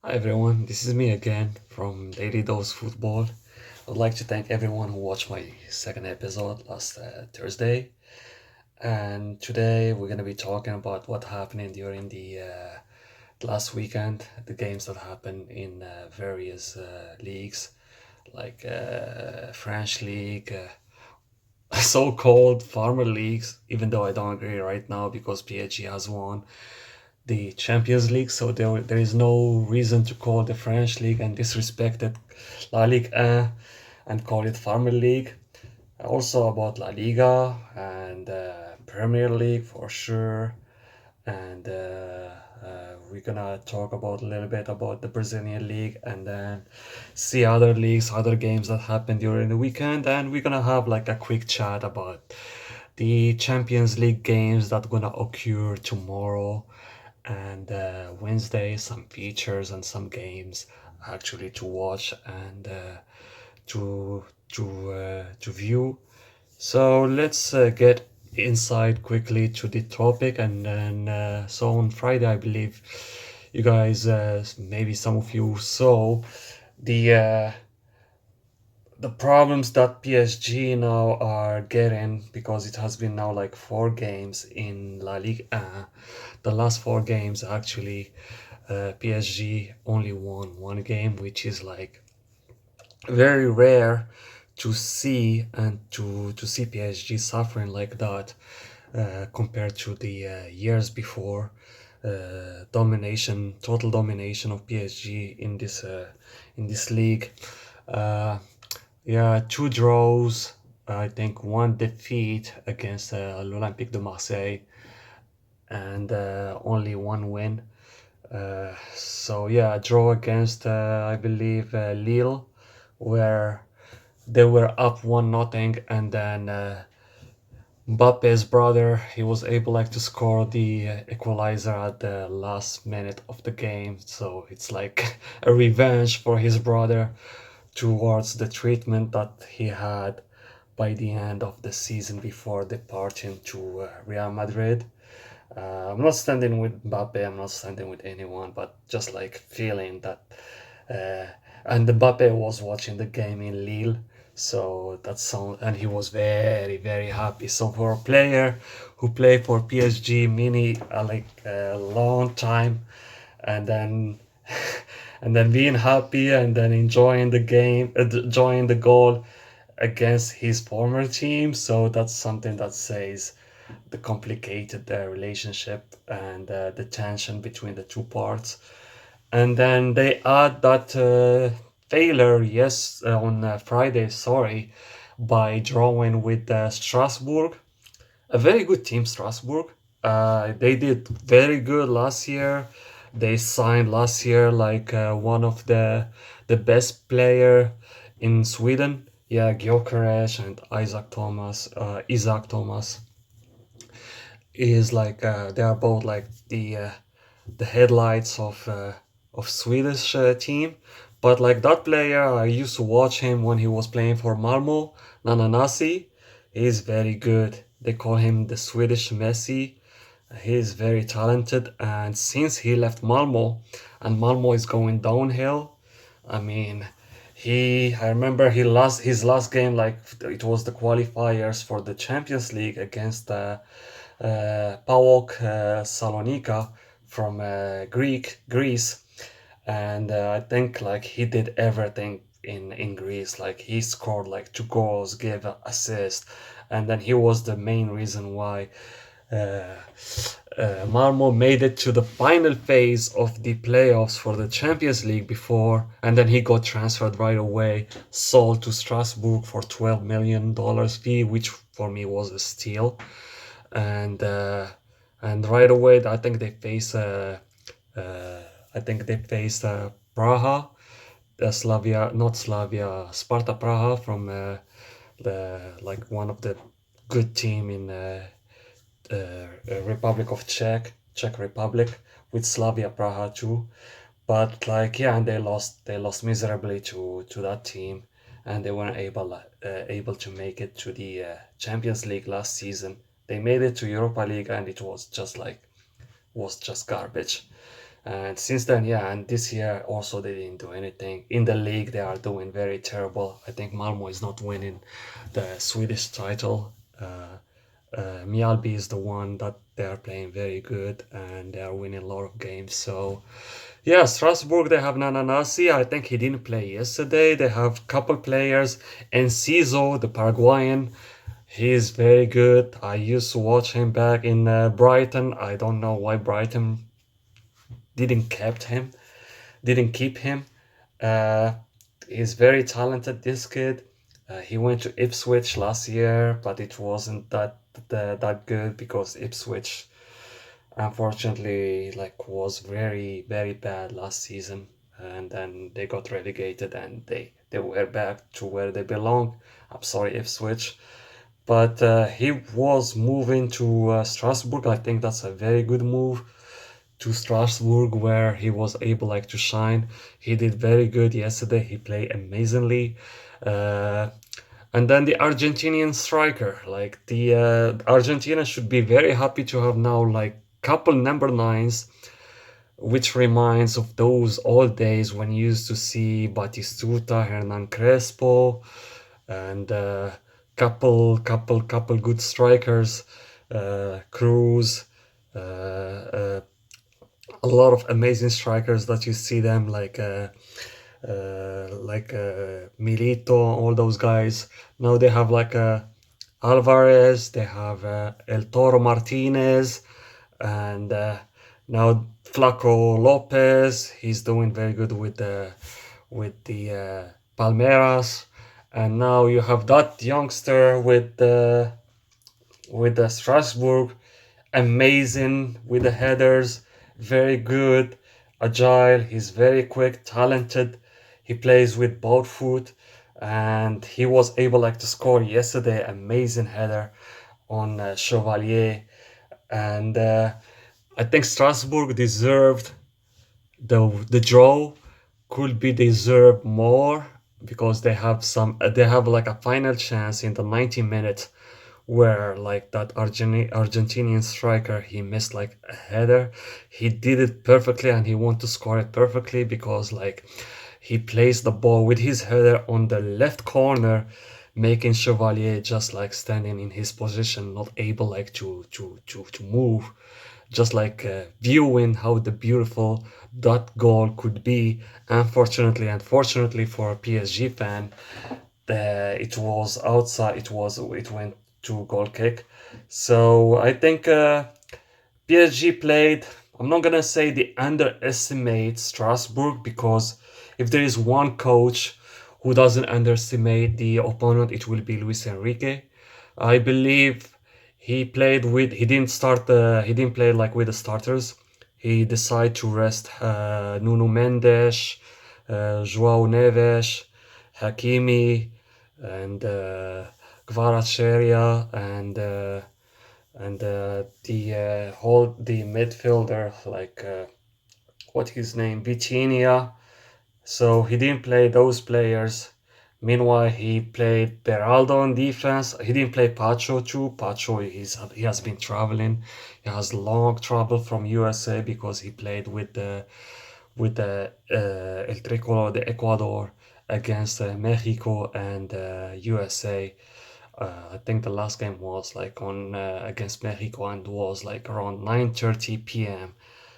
Hi everyone, this is me again from Daily Dose Football. I'd like to thank everyone who watched my second episode last Thursday. And today we're going to be talking about what happened during the last weekend, the games that happened in various leagues like French League, so-called farmer leagues, even though I don't agree right now because PSG has won the Champions League, so there is no reason to call the French league and disrespect it La Ligue 1 and call it Farmer League. Also about La Liga and Premier League for sure. And we're gonna talk about a little bit about the Brazilian league and then see other leagues, other games that happened during the weekend. And we're gonna have like a quick chat about the Champions League games that gonna occur tomorrow and Wednesday, some features and some games actually to watch and to view. So let's get inside quickly to the topic, and then so on Friday, I believe you guys, maybe some of you saw the uh, the problems that PSG now are getting because it has been now like 4 games in La Ligue 1. The last 4 games actually, PSG only won 1 game, which is like very rare to see and to see PSG suffering like that compared to the years before. Total domination of PSG in this league. Uh, yeah, 2 draws. I think 1 defeat against l'Olympique de Marseille and only 1 win. So yeah, a draw against I believe Lille, where they were up 1-0, and then Mbappe's brother he was able like to score the equalizer at the last minute of the game. So it's like a revenge for his brother towards the treatment that he had by the end of the season before departing to Real Madrid. I'm not standing with Mbappe, I'm not standing with anyone, but just like feeling that. Uh, and Mbappe was watching the game in Lille, so that sound, and he was very, very happy. So for a player who played for PSG mini like a long time, and then and then being happy and then enjoying the game, enjoying the goal against his former team, so that's something that says the complicated relationship and the tension between the two parts. And then they add that failure, yes, on Friday, sorry, by drawing with Strasbourg, a very good team, Strasbourg. They did very good last year. They signed last year like one of the best player in Sweden. Yeah, Gyökeres and Isaac Thomas is like they are both like the headlights of Swedish team. But like that player, I used to watch him when he was playing for Malmo, Nananasi. He's very good. They call him the Swedish Messi. He's very talented, and since he left Malmo, and Malmo is going downhill, I mean, I remember he lost his last game, like it was the qualifiers for the Champions League against PAOK Salonika from Greece, and I think like he did everything in Greece. Like he scored like 2 goals, gave an assist, and then he was the main reason why uh, Malmo made it to the final phase of the playoffs for the Champions League before, and then he got transferred right away, sold to Strasbourg for $12 million fee, which for me was a steal. And and right away, uh, I think they face Praha, not Slavia, Sparta Praha from the like one of the good team in Republic of Czech Republic with Slavia Praha too. But like yeah, and they lost miserably to that team, and they weren't able to make it to the Champions League last season. They made it to Europa League, and it was just garbage. And since then, yeah, and this year also they didn't do anything. In the league, they are doing very terrible. I think Malmo is not winning the Swedish title. Mjällby is the one that they are playing very good and they are winning a lot of games. So, yeah, Strasbourg, they have Nananasi. I think he didn't play yesterday. They have couple players. Enciso, the Paraguayan, he is very good. I used to watch him back in Brighton. I don't know why Brighton didn't kept him, didn't keep him. Uh, he's very talented, this kid. He went to Ipswich last year, but it wasn't that good because Ipswich, unfortunately, like was very very bad last season, and then they got relegated and they were back to where they belong. I'm sorry, Ipswich, but he was moving to Strasbourg. I think that's a very good move to Strasbourg where he was able like to shine. He did very good yesterday. He played amazingly. Uh, and then the Argentinian striker, like the Argentina should be very happy to have now like couple number nines, which reminds of those old days when you used to see Batistuta, Hernan Crespo, and couple good strikers, Cruz, a lot of amazing strikers that you see them Milito, all those guys. Now they have Alvarez, they have El Toro Martinez, and now Flaco Lopez. He's doing very good with the Palmeiras, and now you have that youngster with the Strasbourg, amazing with the headers, very good, agile. He's very quick, talented. He plays with both foot, and he was able like to score yesterday. Amazing header on Chevalier, and I think Strasbourg deserved the draw. Could be deserved more because they have like a final chance in the 90 minutes where like that Argentinian striker he missed like a header. He did it perfectly and he wanted to score it perfectly because like he placed the ball with his header on the left corner, making Chevalier just like standing in his position, not able like to move, just like viewing how the beautiful that goal could be. Unfortunately for a PSG fan, it was outside. It went to goal kick. So I think PSG played. I'm not gonna say they underestimate Strasbourg because if there is one coach who doesn't underestimate the opponent, it will be Luis Enrique. I believe he didn't start he didn't play like with the starters. He decided to rest Nuno Mendes, João Neves, Hakimi, and Kvaratskhelia, and the midfielder what his name, Vitinha. So he didn't play those players. Meanwhile, he played Beraldo on defense. He didn't play Pacho too. Pacho, he has been traveling. He has long travel from USA because he played with the El Tricolor de Ecuador against Mexico and USA. I think the last game was like on against Mexico and was like around 9:30 p.m.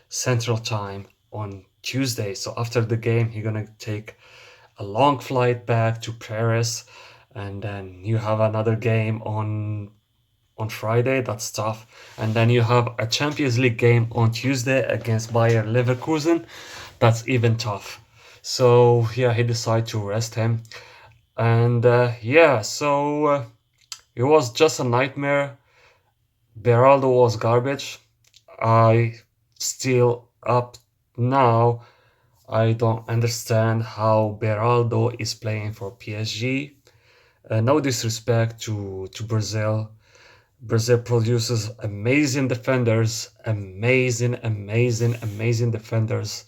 Central Time on Tuesday. So after the game, he's gonna take a long flight back to Paris, and then you have another game on Friday. That's tough, and then you have a Champions League game on Tuesday against Bayer Leverkusen. That's even tough. So yeah, he decided to rest him, and yeah, so it was just a nightmare. Beraldo was garbage. I still up now I don't understand how Beraldo is playing for PSG. No disrespect to Brazil. Brazil produces amazing defenders, amazing defenders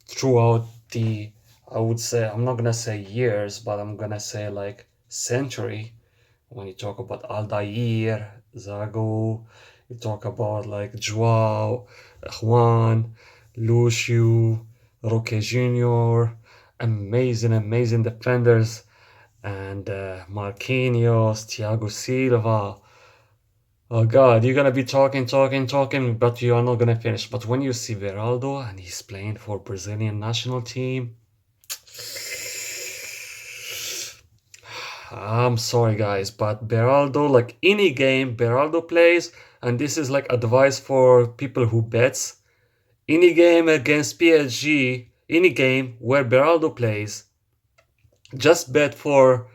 throughout the, I would say, I'm not gonna say years, but I'm gonna say like century. When you talk about Aldair, Zago, you talk about like Joao, Juan. Lucio, Roque Jr., amazing defenders, and Marquinhos, Thiago Silva. Oh God, you're gonna be talking, but you are not gonna finish. But when you see Beraldo and he's playing for Brazilian national team, I'm sorry guys, but Beraldo, like any game Beraldo plays, and this is like advice for people who bets, any game against PSG, any game where Beraldo plays, just bet for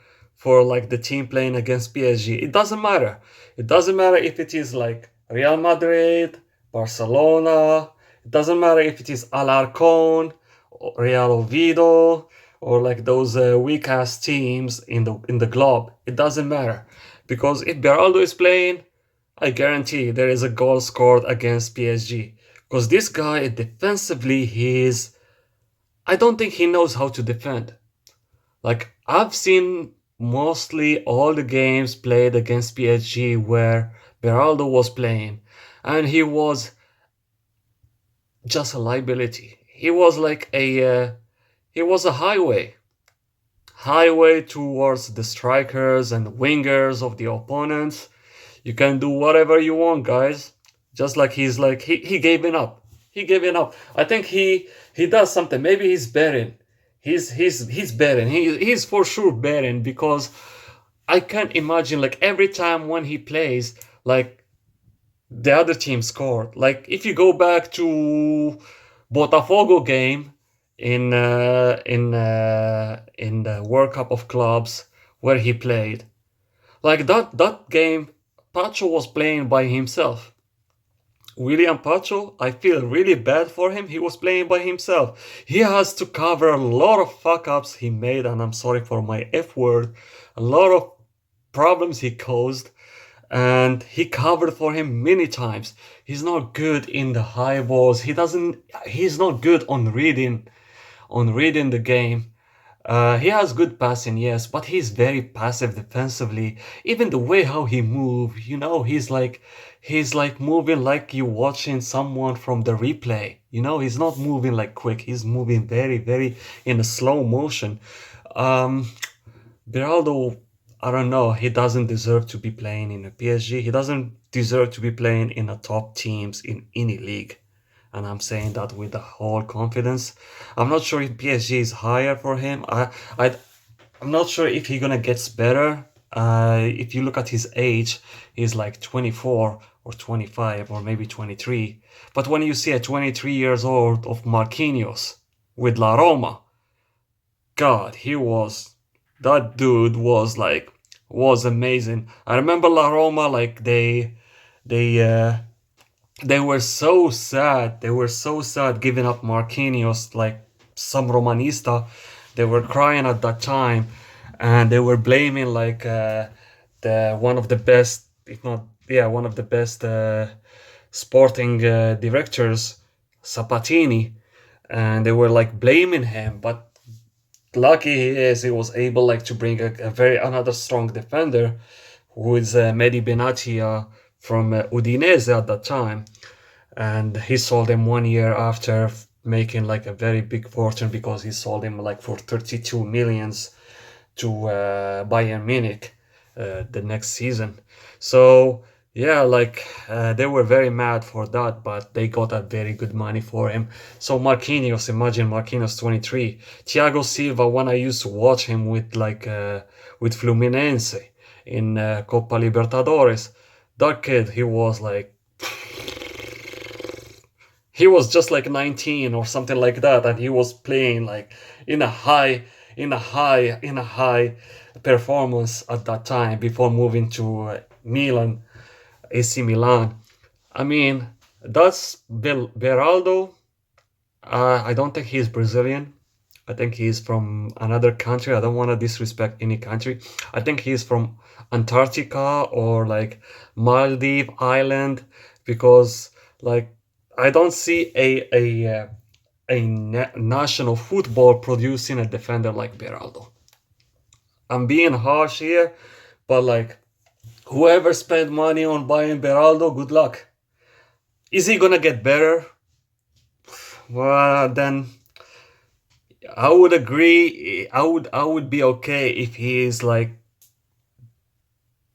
like the team playing against PSG. It doesn't matter. It doesn't matter if it is like Real Madrid, Barcelona. It doesn't matter if it is Alarcon, Real Oviedo, or like those weak ass teams in the globe. It doesn't matter because if Beraldo is playing, I guarantee there is a goal scored against PSG. Because this guy defensively, I don't think he knows how to defend. Like I've seen mostly all the games played against PSG where Beraldo was playing, and he was just a liability. He was like he was a highway towards the strikers and wingers of the opponents. You can do whatever you want, guys. Just like he gave it up. He gave it up. I think he does something. Maybe he's betting. He's betting. He's for sure betting because I can't imagine like every time when he plays, like the other team scored. Like if you go back to Botafogo game in the World Cup of Clubs where he played, like that game, Pacho was playing by himself. William Pacho, I feel really bad for him. He was playing by himself. He has to cover a lot of fuck ups he made, and I'm sorry for my F word, a lot of problems he caused, and he covered for him many times. He's not good in the high balls. He's not good on reading the game. He has good passing, yes, but he's very passive defensively. Even the way how he moves, he's like moving like you watching someone from the replay. He's not moving like quick. He's moving very in a slow motion. Um, Beraldo, I don't know. He doesn't deserve to be playing in a PSG. He doesn't deserve to be playing in the top teams in any league. And I'm saying that with the whole confidence. I'm not sure if PSG is higher for him. I I'm not sure if he gonna gets better. If you look at his age, he's like 24 or 25 or maybe 23. But when you see a 23 years old of Marquinhos with La Roma, God, that dude was amazing. I remember La Roma, like they they were so sad. They were so sad giving up Marquinhos, like some Romanista. They were crying at that time, and they were blaming like the one of the best, if not, yeah, one of the best sporting directors, Sabatini, and they were like blaming him. But lucky he is, he was able like to bring a very another strong defender, who is Mehdi Benatia from Udinese at that time, and he sold him 1 year after making like a very big fortune because he sold him like for 32 millions to Bayern Munich the next season. So yeah, like they were very mad for that, but they got a very good money for him. So Marquinhos, imagine Marquinhos 23, Thiago Silva. When I used to watch him with Fluminense in Copa Libertadores, that kid, he was just like 19 or something like that, and he was playing like in a high performance at that time before moving to Milan, AC Milan. I mean, that's Beraldo. I don't think he's Brazilian. I think he's from another country. I don't want to disrespect any country. I think he's from Antarctica or like Maldive Island, because like I don't see a national football producing a defender like Beraldo. I'm being harsh here, but like whoever spent money on buying Beraldo, good luck. Is he gonna get better? well, then I would agree. I would be okay if he is like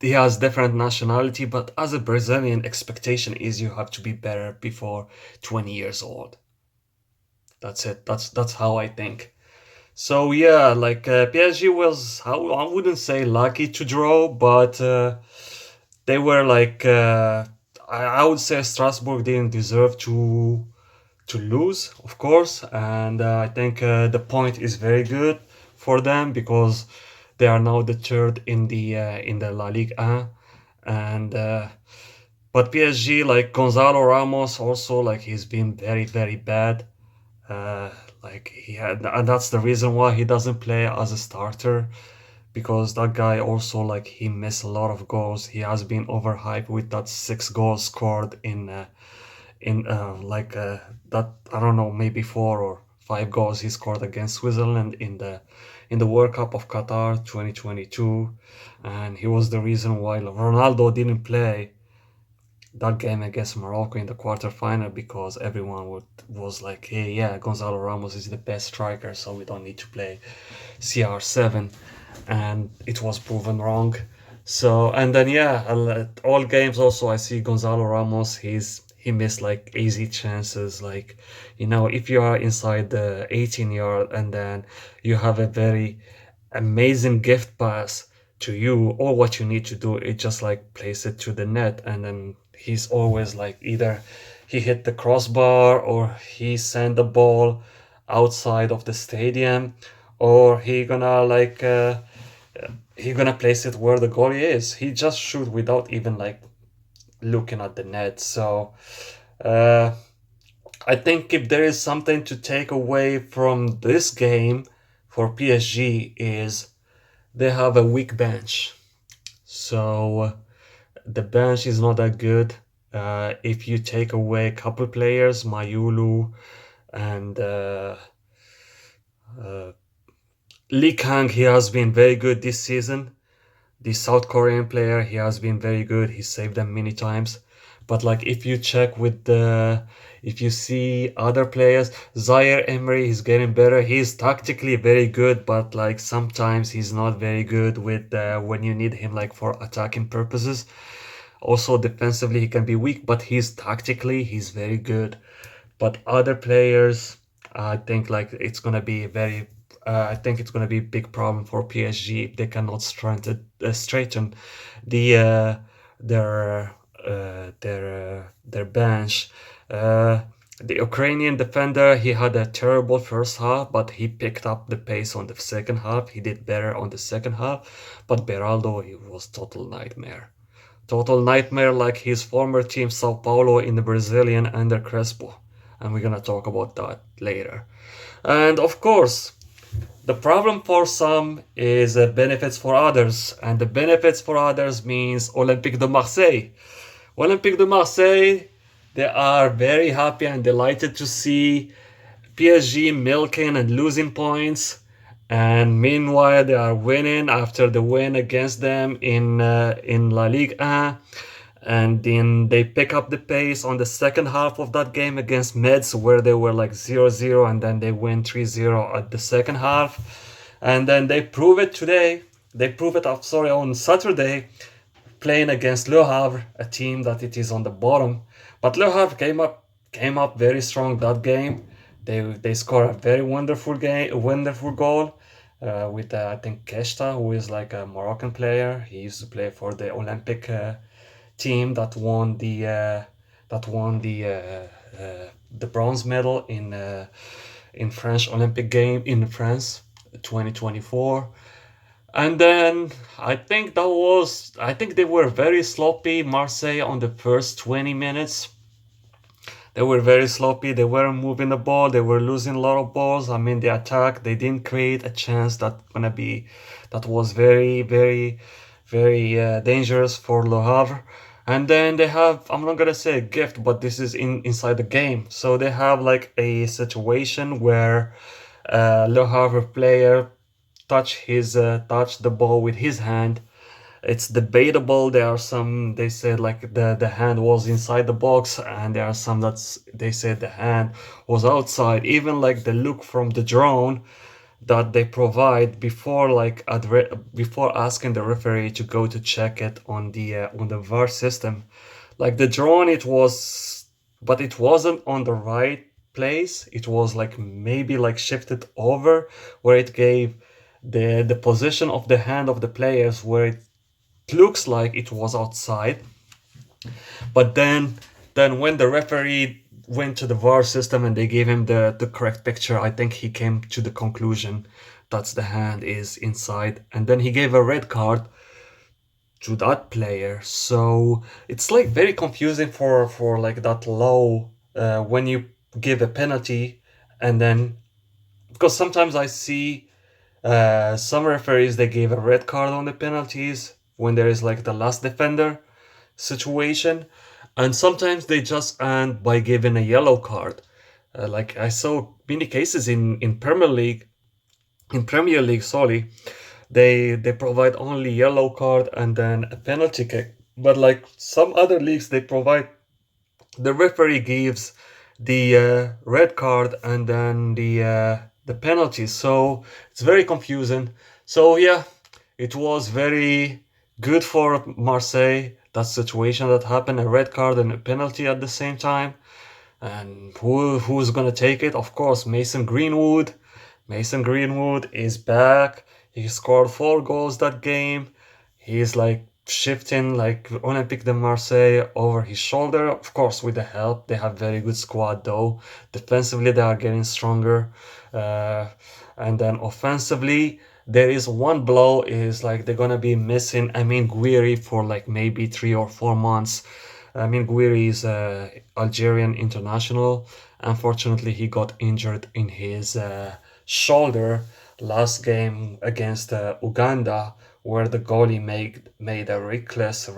he has different nationality, but as a Brazilian, expectation is you have to be better before 20 years old. That's it. That's how I think. So yeah, like PSG was, I wouldn't say lucky to draw, but they were like I would say Strasbourg didn't deserve to lose, of course, and I think the point is very good for them because they are now the third in the La Ligue 1, and but PSG like Gonzalo Ramos also like he's been very bad. Uh, like he had, and that's the reason why he doesn't play as a starter because that guy also like he missed a lot of goals. He has been overhyped with that 6 goals scored in that I don't know maybe 4 or 5 goals he scored against Switzerland in the World Cup of Qatar 2022, and he was the reason why Ronaldo didn't play that game against Morocco in the quarterfinal because everyone was like, hey, yeah, Gonzalo Ramos is the best striker, so we don't need to play CR7, and it was proven wrong. So and then yeah, all games also I see Gonzalo Ramos. He missed like easy chances. Like if you are inside the 18 yard and then you have a very amazing gift pass to you, all what you need to do is just like place it to the net, and then he's always like either he hit the crossbar or he sent the ball outside of the stadium or he gonna place it where the goalie is. He just shoot without even like looking at the net. So uh, I think if there is something to take away from this game for PSG is they have a weak bench. So the bench is not that good. If you take away a couple players, Mayulu and uh, Lee Kang, he has been very good this season. The South Korean player, he has been very good. He saved them many times. But like if you check if you see other players, Zaire Emery is getting better. He's tactically very good, but like sometimes he's not very good with when you need him like for attacking purposes. Also defensively he can be weak, but he's very good. But other players, I think like it's gonna be very. I think it's gonna be a big problem for PSG if they cannot straighten the their bench. The Ukrainian defender, he had a terrible first half, but he picked up the pace on the second half. He did better on the second half. But Beraldo, he was total nightmare. Total nightmare like his former team Sao Paulo in the Brazilian under Crespo. And we're gonna talk about that later. And of course, the problem for some is benefits for others. And the benefits for others means Olympique de Marseille. Olympique de Marseille, they are very happy and delighted to see PSG milking and losing points. And meanwhile, they are winning after the win against them in La Ligue 1. And then they pick up the pace on the second half of that game against Metz, where they were like 0-0, and then they win 3-0 at the second half. And then they prove it today. They prove it, sorry, on Saturday, playing against Le Havre, a team that it is on the bottom. But Le Havre came up very strong that game. They scored a very wonderful goal with I think Keshta, who is like a Moroccan player. He used to play for the Olympic team that won the bronze medal in French Olympic game in France 2024. And then I think they were very sloppy, Marseille, on the first 20 minutes. They were very sloppy. They weren't moving the ball. They were losing a lot of balls. I mean, the attack, they didn't create a chance that was very dangerous for Le Havre. And then they have, I'm not gonna say a gift, but this is inside the game. So they have like a situation where Le Havre player touch the ball with his hand it's debatable. There are some, they said like the hand was inside the box, and there are some that's they said the hand was outside. Even like the look from the drone that they provide before before asking the referee to go to check it on the VAR system, like the drone, it was, but it wasn't on the right place. It was like maybe like shifted over, where it gave the position of the hand of the players where it looks like it was outside. But then when the referee went to the VAR system and they gave him the correct picture, I think he came to the conclusion that the hand is inside, and then he gave a red card to that player. So it's like very confusing for like that low when you give a penalty, and then because sometimes I see some referees, they give a red card on the penalties when there is like the last defender situation, and sometimes they just end by giving a yellow card. Like I saw many cases in Premier League. In Premier League, sorry, they provide only yellow card and then a penalty kick. But like some other leagues, they provide, the referee gives the red card and then the penalty. So it's very confusing. So yeah, it was very good for Marseille, that situation that happened, a red card and a penalty at the same time. And who's gonna take it? Of course, Mason Greenwood. Mason Greenwood is back. He scored 4 goals that game. He's like shifting like Olympique de Marseille over his shoulder. Of course, with the help, they have very good squad though. Defensively, they are getting stronger, and then offensively, there is one blow is like they're gonna be missing. I mean, Guiri for like maybe 3 or 4 months. I mean, Guiri is a Algerian international. Unfortunately, he got injured in his shoulder last game against Uganda, where the goalie made a reckless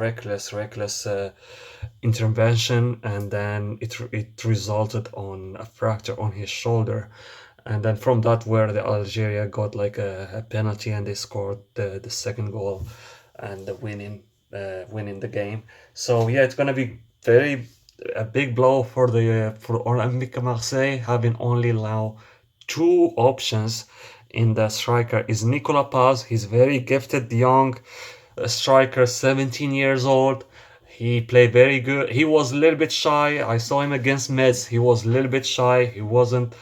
intervention, and then it resulted on a fracture on his shoulder. And then from that, where the Algeria got like a penalty, and they scored the second goal and the winning the game. So yeah, it's gonna be very a big blow for Olympique Marseille, having only now 2 options in the striker. Is Nicolas Paz. He's very gifted young striker, 17 years old. He played very good. He was a little bit shy. I saw him against Metz. He was a little bit shy. He wasn't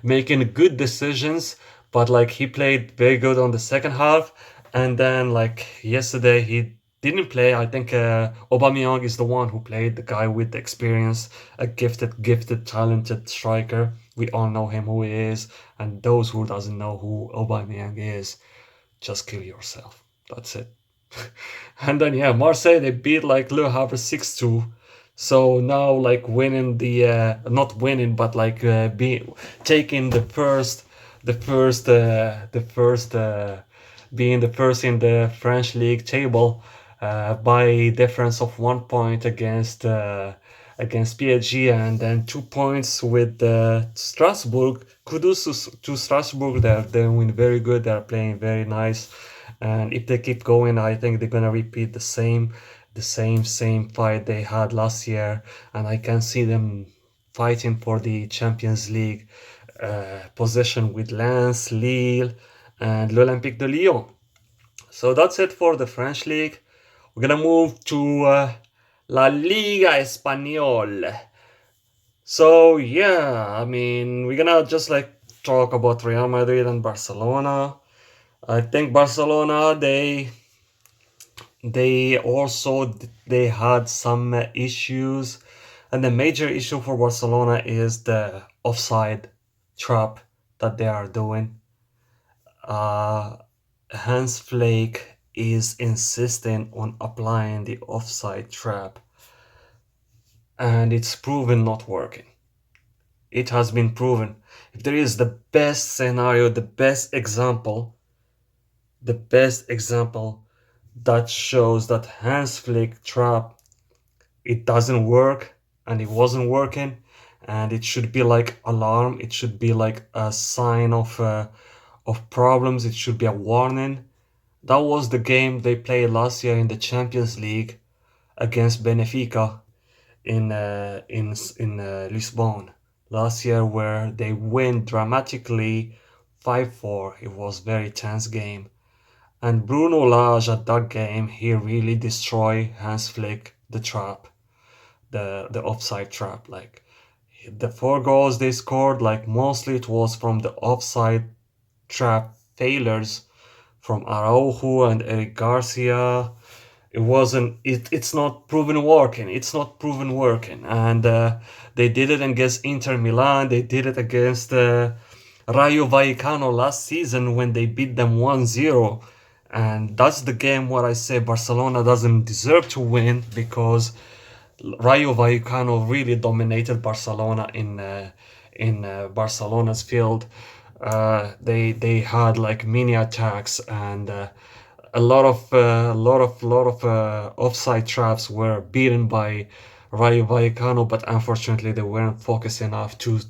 making good decisions, but like he played very good on the second half. And then like yesterday, he didn't play. I think Aubameyang is the one who played, the guy with the experience, a gifted, talented striker. We all know him, who he is, and those who doesn't know who Aubameyang is, just kill yourself. That's it. And then yeah, Marseille, they beat like Le Havre 6-2. So now like winning the not winning, but like taking the first being the first in the French league table by difference of 1 point against PSG, and then 2 points with Strasbourg. Kudos to Strasbourg. They're doing very good. They're playing very nice, and if they keep going, I think they're gonna repeat the same fight they had last year, and I can see them fighting for the Champions League position with Lens, Lille, and l'Olympique de Lyon. So that's it for the French league. We're gonna move to La Liga Español. So yeah, I mean, we're gonna just like talk about Real Madrid and Barcelona. I think Barcelona, they also they had some issues, and the major issue for Barcelona is the offside trap that they are doing. Hans Flick is insisting on applying the offside trap, and it's proven not working. It has been proven. If there is the best scenario, the best example that shows that Hans Flick trap, it doesn't work, and it wasn't working, and it should be like alarm. It should be like a sign of problems. It should be a warning. That was the game they played last year in the Champions League against Benfica in Lisbon last year, where they win dramatically 5-4. It was very tense game. And Bruno Lage at that game, he really destroyed Hans Flick the trap, the offside trap. Like the 4 goals they scored, like mostly it was from the offside trap failures from Araujo and Eric Garcia. It's not proven working. It's not proven working. And they did it against Inter Milan. They did it against Rayo Vallecano last season when they beat them 1-0. And that's the game where I say Barcelona doesn't deserve to win, because Rayo Vallecano really dominated Barcelona in Barcelona's field. They had like mini attacks, and a lot of offside traps were beaten by Rayo Vallecano, but unfortunately they weren't focused enough to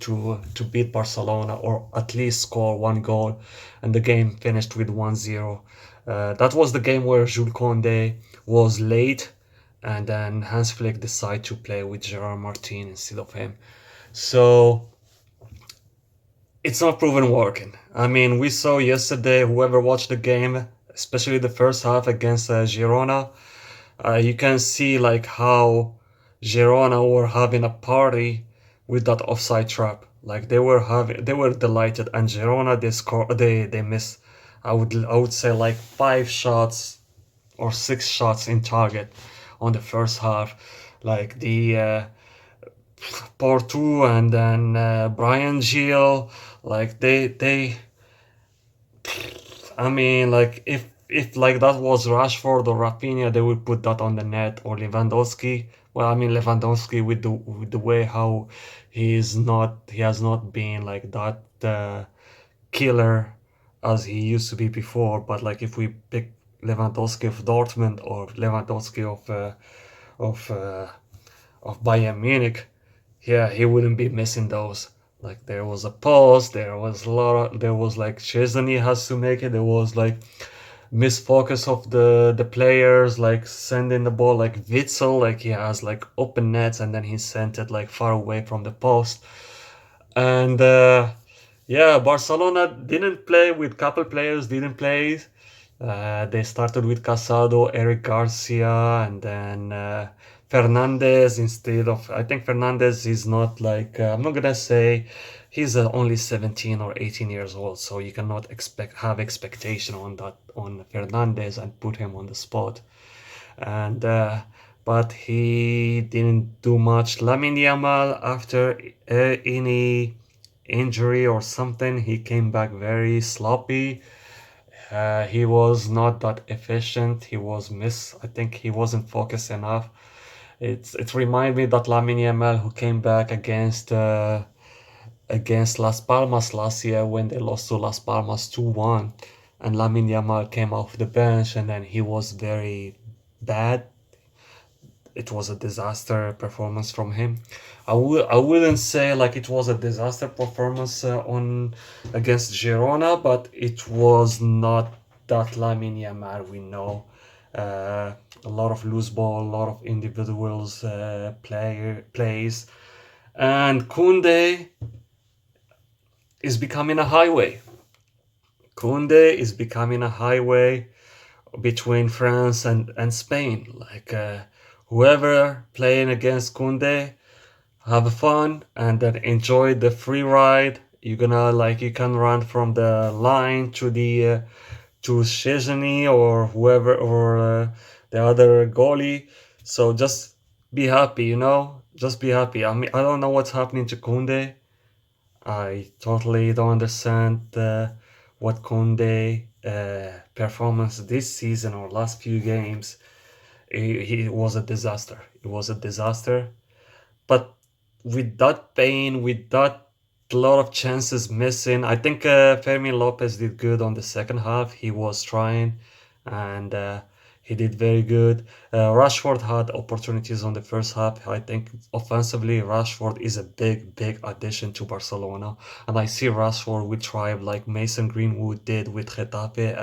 beat Barcelona, or at least score 1 goal, and the game finished with 1-0. That was the game where Jules Koundé was late, and then Hans Flick decided to play with Gerard Martin instead of him. So it's not proven working. I mean, we saw yesterday, whoever watched the game, especially the first half against Girona, you can see like how Girona were having a party with that offside trap. Like they were delighted, and Girona they missed. I would say like 5 shots or 6 shots in target on the first half. Like the Porto and then Brian Gil, like they I mean, like if like that was Rashford or Rafinha, they would put that on the net, or Lewandowski. Well, I mean Lewandowski with the way how he has not been like that killer as he used to be before. But like if we pick Lewandowski of Dortmund or Lewandowski of uh, of Bayern Munich, yeah, he wouldn't be missing those. Like there was a pause, there was a lot of, there was like Chesney has to make it. There was like misfocus of the players, like sending the ball like Witzel, like he has like open nets and then he sent it like far away from the post. And yeah, Barcelona didn't play with couple players, didn't play. They started with Casado, Eric Garcia, and then Fernandez instead of. I think Fernandez is not like. I'm not gonna say he's only 17 or 18 years old, so you cannot have expectation on that on Fernandez and put him on the spot. And but he didn't do much. Lamine Yamal, after any injury or something, he came back very sloppy. He was not that efficient. He was I think he wasn't focused enough. It reminded me that Lamine Yamal, who came back against Las Palmas last year when they lost to Las Palmas 2-1, and Lamine Yamal came off the bench and then he was very bad. It was a disaster performance from him. I wouldn't say like it was a disaster performance on against Girona, but it was not that Lamine Yamal we know. A lot of loose ball, a lot of individuals plays, and Koundé is becoming a highway. Koundé is becoming a highway between France and Spain. Like whoever playing against Koundé, have fun and then enjoy the free ride. You're gonna like you can run from the line to Szczesny or whoever or the other goalie. So just be happy, you know. Just be happy. I mean, I don't know what's happening to Koundé. I totally don't understand what Koundé performance this season or last few games. He was a disaster. It was a disaster. But with that pain, with that lot of chances missing, I think Fermin Lopez did good on the second half. He was trying, and he did very good. Rashford had opportunities on the first half. I think offensively, Rashford is a big addition to Barcelona, and I see Rashford will thrive like Mason Greenwood did with Getafe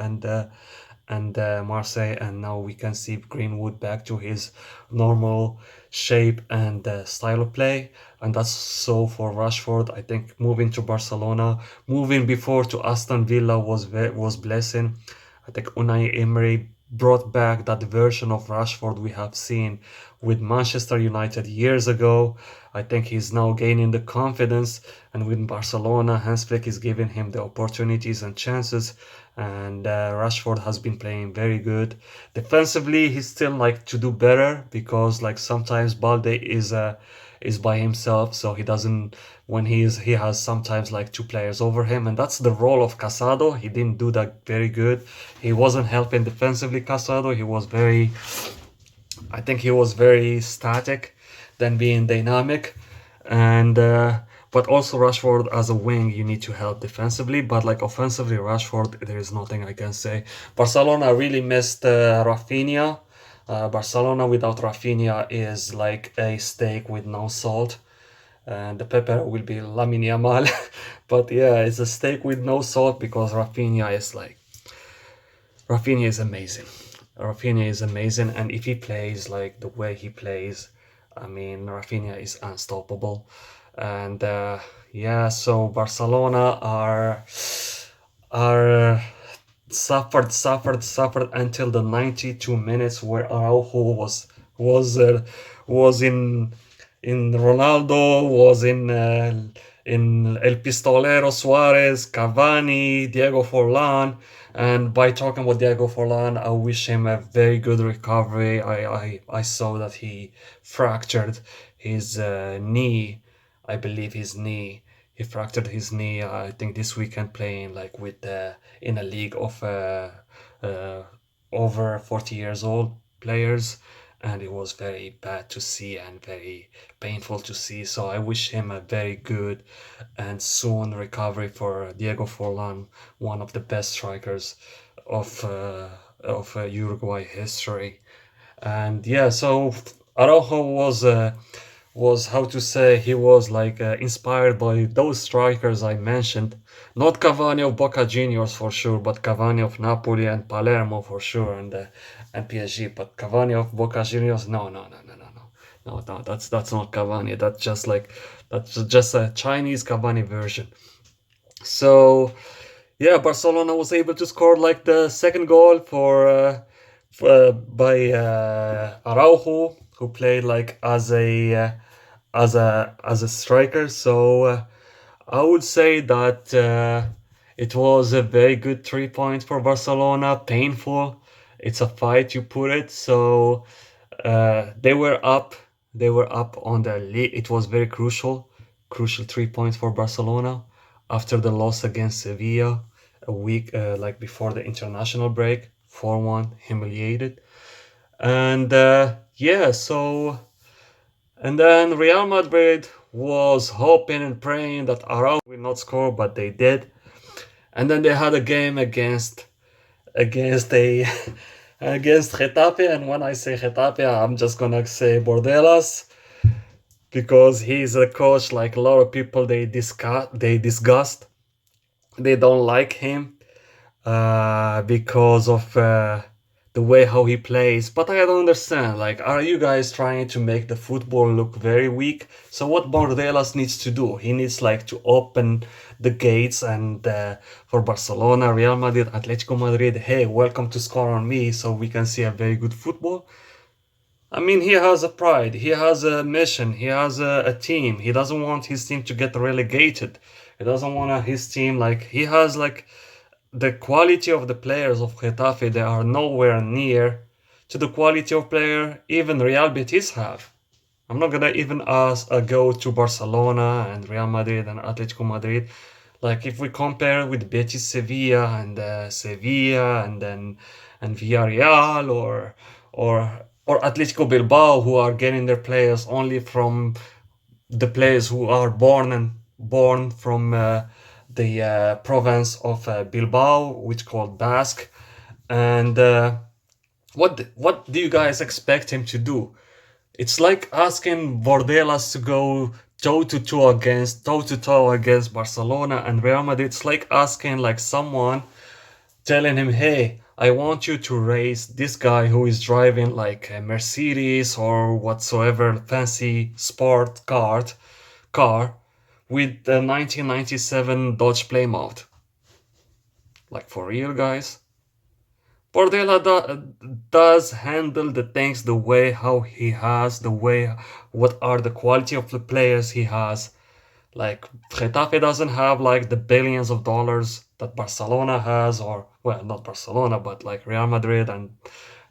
and Marseille, and now we can see Greenwood back to his normal shape and style of play. And that's so for Rashford. I think moving to Barcelona, moving before to Aston Villa was blessing. I think Unai Emery brought back that version of Rashford we have seen with Manchester United years ago. I think he's now gaining the confidence, and with Barcelona, Hans Flick is giving him the opportunities and chances. And Rashford has been playing very good. Defensively, he's still like to do better because like sometimes Balde is by himself, so he doesn't when he has sometimes like two players over him, and that's the role of Casado. He didn't do that very good. He wasn't helping defensively. Casado, I think he was very static than being dynamic, and but also Rashford as a wing, you need to help defensively, but like offensively, Rashford, there is nothing I can say. Barcelona really missed Rafinha. Barcelona without Rafinha is like a steak with no salt, and the pepper will be Lamine Yamal. But yeah, it's a steak with no salt because Rafinha is amazing. Rafinha is amazing, and if he plays like the way he plays, I mean, Rafinha is unstoppable. And yeah, so Barcelona are suffered until the 92 minutes where Araujo was uh, was in Ronaldo, was in El Pistolero Suarez, Cavani, Diego Forlan. And by talking about Diego Forlan, I wish him a very good recovery. I saw that he fractured his knee. I believe his knee. He fractured his knee. I think this weekend playing like with in a league of uh, over 40 years old players, and it was very bad to see and very painful to see. So I wish him a very good and soon recovery for Diego Forlan, one of the best strikers of Uruguay history. And yeah, so Araujo was how to say, he was like inspired by those strikers I mentioned. Not Cavani of Boca Juniors for sure, but Cavani of Napoli and Palermo for sure, and PSG. But Cavani of Boca Juniors, no. That's not Cavani. That's just a Chinese Cavani version. So yeah, Barcelona was able to score like the second goal by Araujo, who played like as a striker. So I would say that it was a very good 3 points for Barcelona. Painful. It's a fight, you put it. So they were up. They were up on the lead. It was very crucial 3 points for Barcelona after the loss against Sevilla a week like before the international break. 4-1, humiliated. And yeah, so and then Real Madrid was hoping and praying that Araujo will not score, but they did. And then they had a game against a against Getafe, and when I say Getafe, I'm just gonna say Bordelas because he's a coach like a lot of people they don't like him because of the way how he plays. But I don't understand. Like, are you guys trying to make the football look very weak? So what Bordelas needs to do? He needs like to open the gates and for Barcelona, Real Madrid, Atletico Madrid, hey, welcome to score on me, so we can see a very good football. I mean, he has a pride, he has a mission, he has a team. He doesn't want his team to get relegated. He doesn't want his team like he has like the quality of the players of Getafe, they are nowhere near to the quality of player even Real Betis have. I'm not gonna even go to Barcelona and Real Madrid and Atletico Madrid. Like if we compare with Betis, Sevilla, and Villarreal or Atletico Bilbao, who are getting their players only from the players who are born from the province of Bilbao, which called Basque. And what do you guys expect him to do? It's like asking Bordelas to go toe to toe against Barcelona and Real Madrid. It's like asking like someone telling him, "Hey, I want you to raise this guy who is driving like a Mercedes or whatsoever fancy sport car with the 1997 Dodge Plymouth. Like for real, guys? Bordella does handle the things the way how he has, the way what are the quality of the players he has. Like Getafe doesn't have like the billions of dollars that Barcelona has, or well, not Barcelona, but like Real Madrid and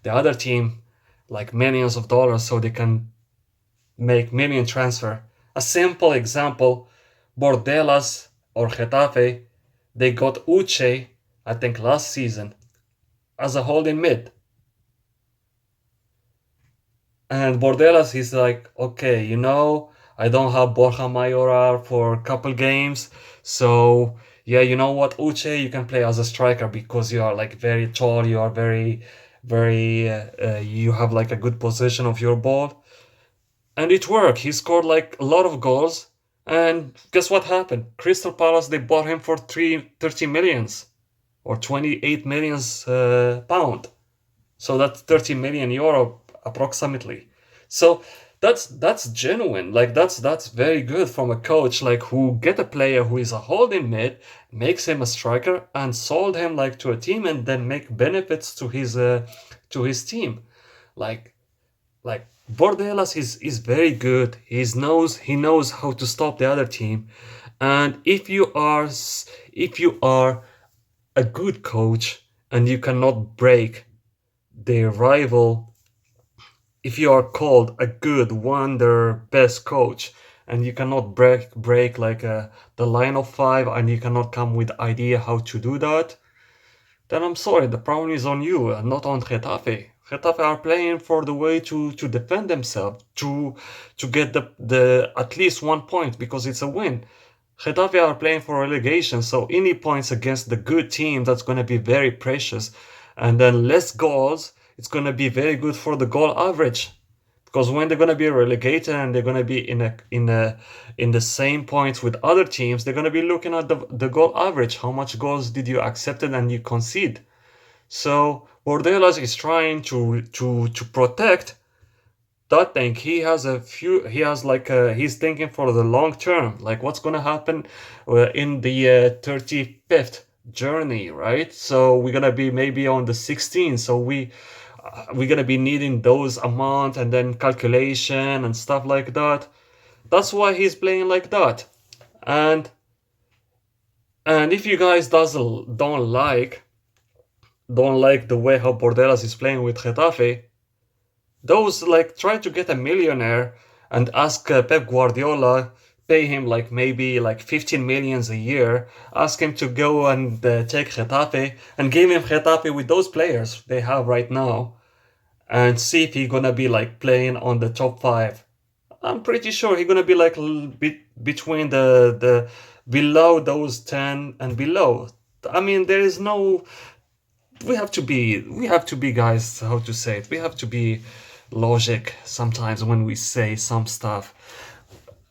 the other team, like millions of dollars, so they can make million transfer. A simple example, Bordelas or Getafe, they got Uche, I think last season, as a holding mid. And Bordelas is like, okay, I don't have Borja Mayoral for a couple games, so yeah, you know what, Uche, you can play as a striker because you are like very tall, you are you have like a good position of your ball, and it worked. He scored like a lot of goals, and guess what happened? Crystal Palace, they bought him for 30 millions or 28 millions pound. So that's 30 million euro approximately. So that's genuine. Like that's very good from a coach like who get a player who is a holding mid, makes him a striker, and sold him like to a team, and then make benefits to his team. Like like Bordelas is very good. He knows how to stop the other team, and if you are a good coach and you cannot break the rival, if you are called a good wonder best coach and you cannot break like the line of five, and you cannot come with idea how to do that, then I'm sorry, the problem is on you and not on Getafe. Getafe are playing for the way to defend themselves, to get the at least 1 point because it's a win. Getafe are playing for relegation, so any points against the good team, that's going to be very precious. And then less goals, it's going to be very good for the goal average. Because when they're going to be relegated and they're going to be in the same points with other teams, they're going to be looking at the goal average. How much goals did you accept and you concede? So Bordelas is trying to protect that thing. He's thinking for the long term, like what's gonna happen in the 35th journey, right? So we're gonna be maybe on the 16th, so we're gonna be needing those amount and then calculation and stuff like that. That's why he's playing like that. And and if you guys doesn't don't like the way how Bordelas is playing with Getafe, those like try to get a millionaire and ask Pep Guardiola, pay him like maybe like 15 millions a year, ask him to go and take Getafe and give him Getafe with those players they have right now, and see if he's gonna be like playing on the top five. I'm pretty sure he's gonna be like between the below those 10 and below. I mean, there is no. We have to be guys, how to say it, we have to be logic sometimes when we say some stuff.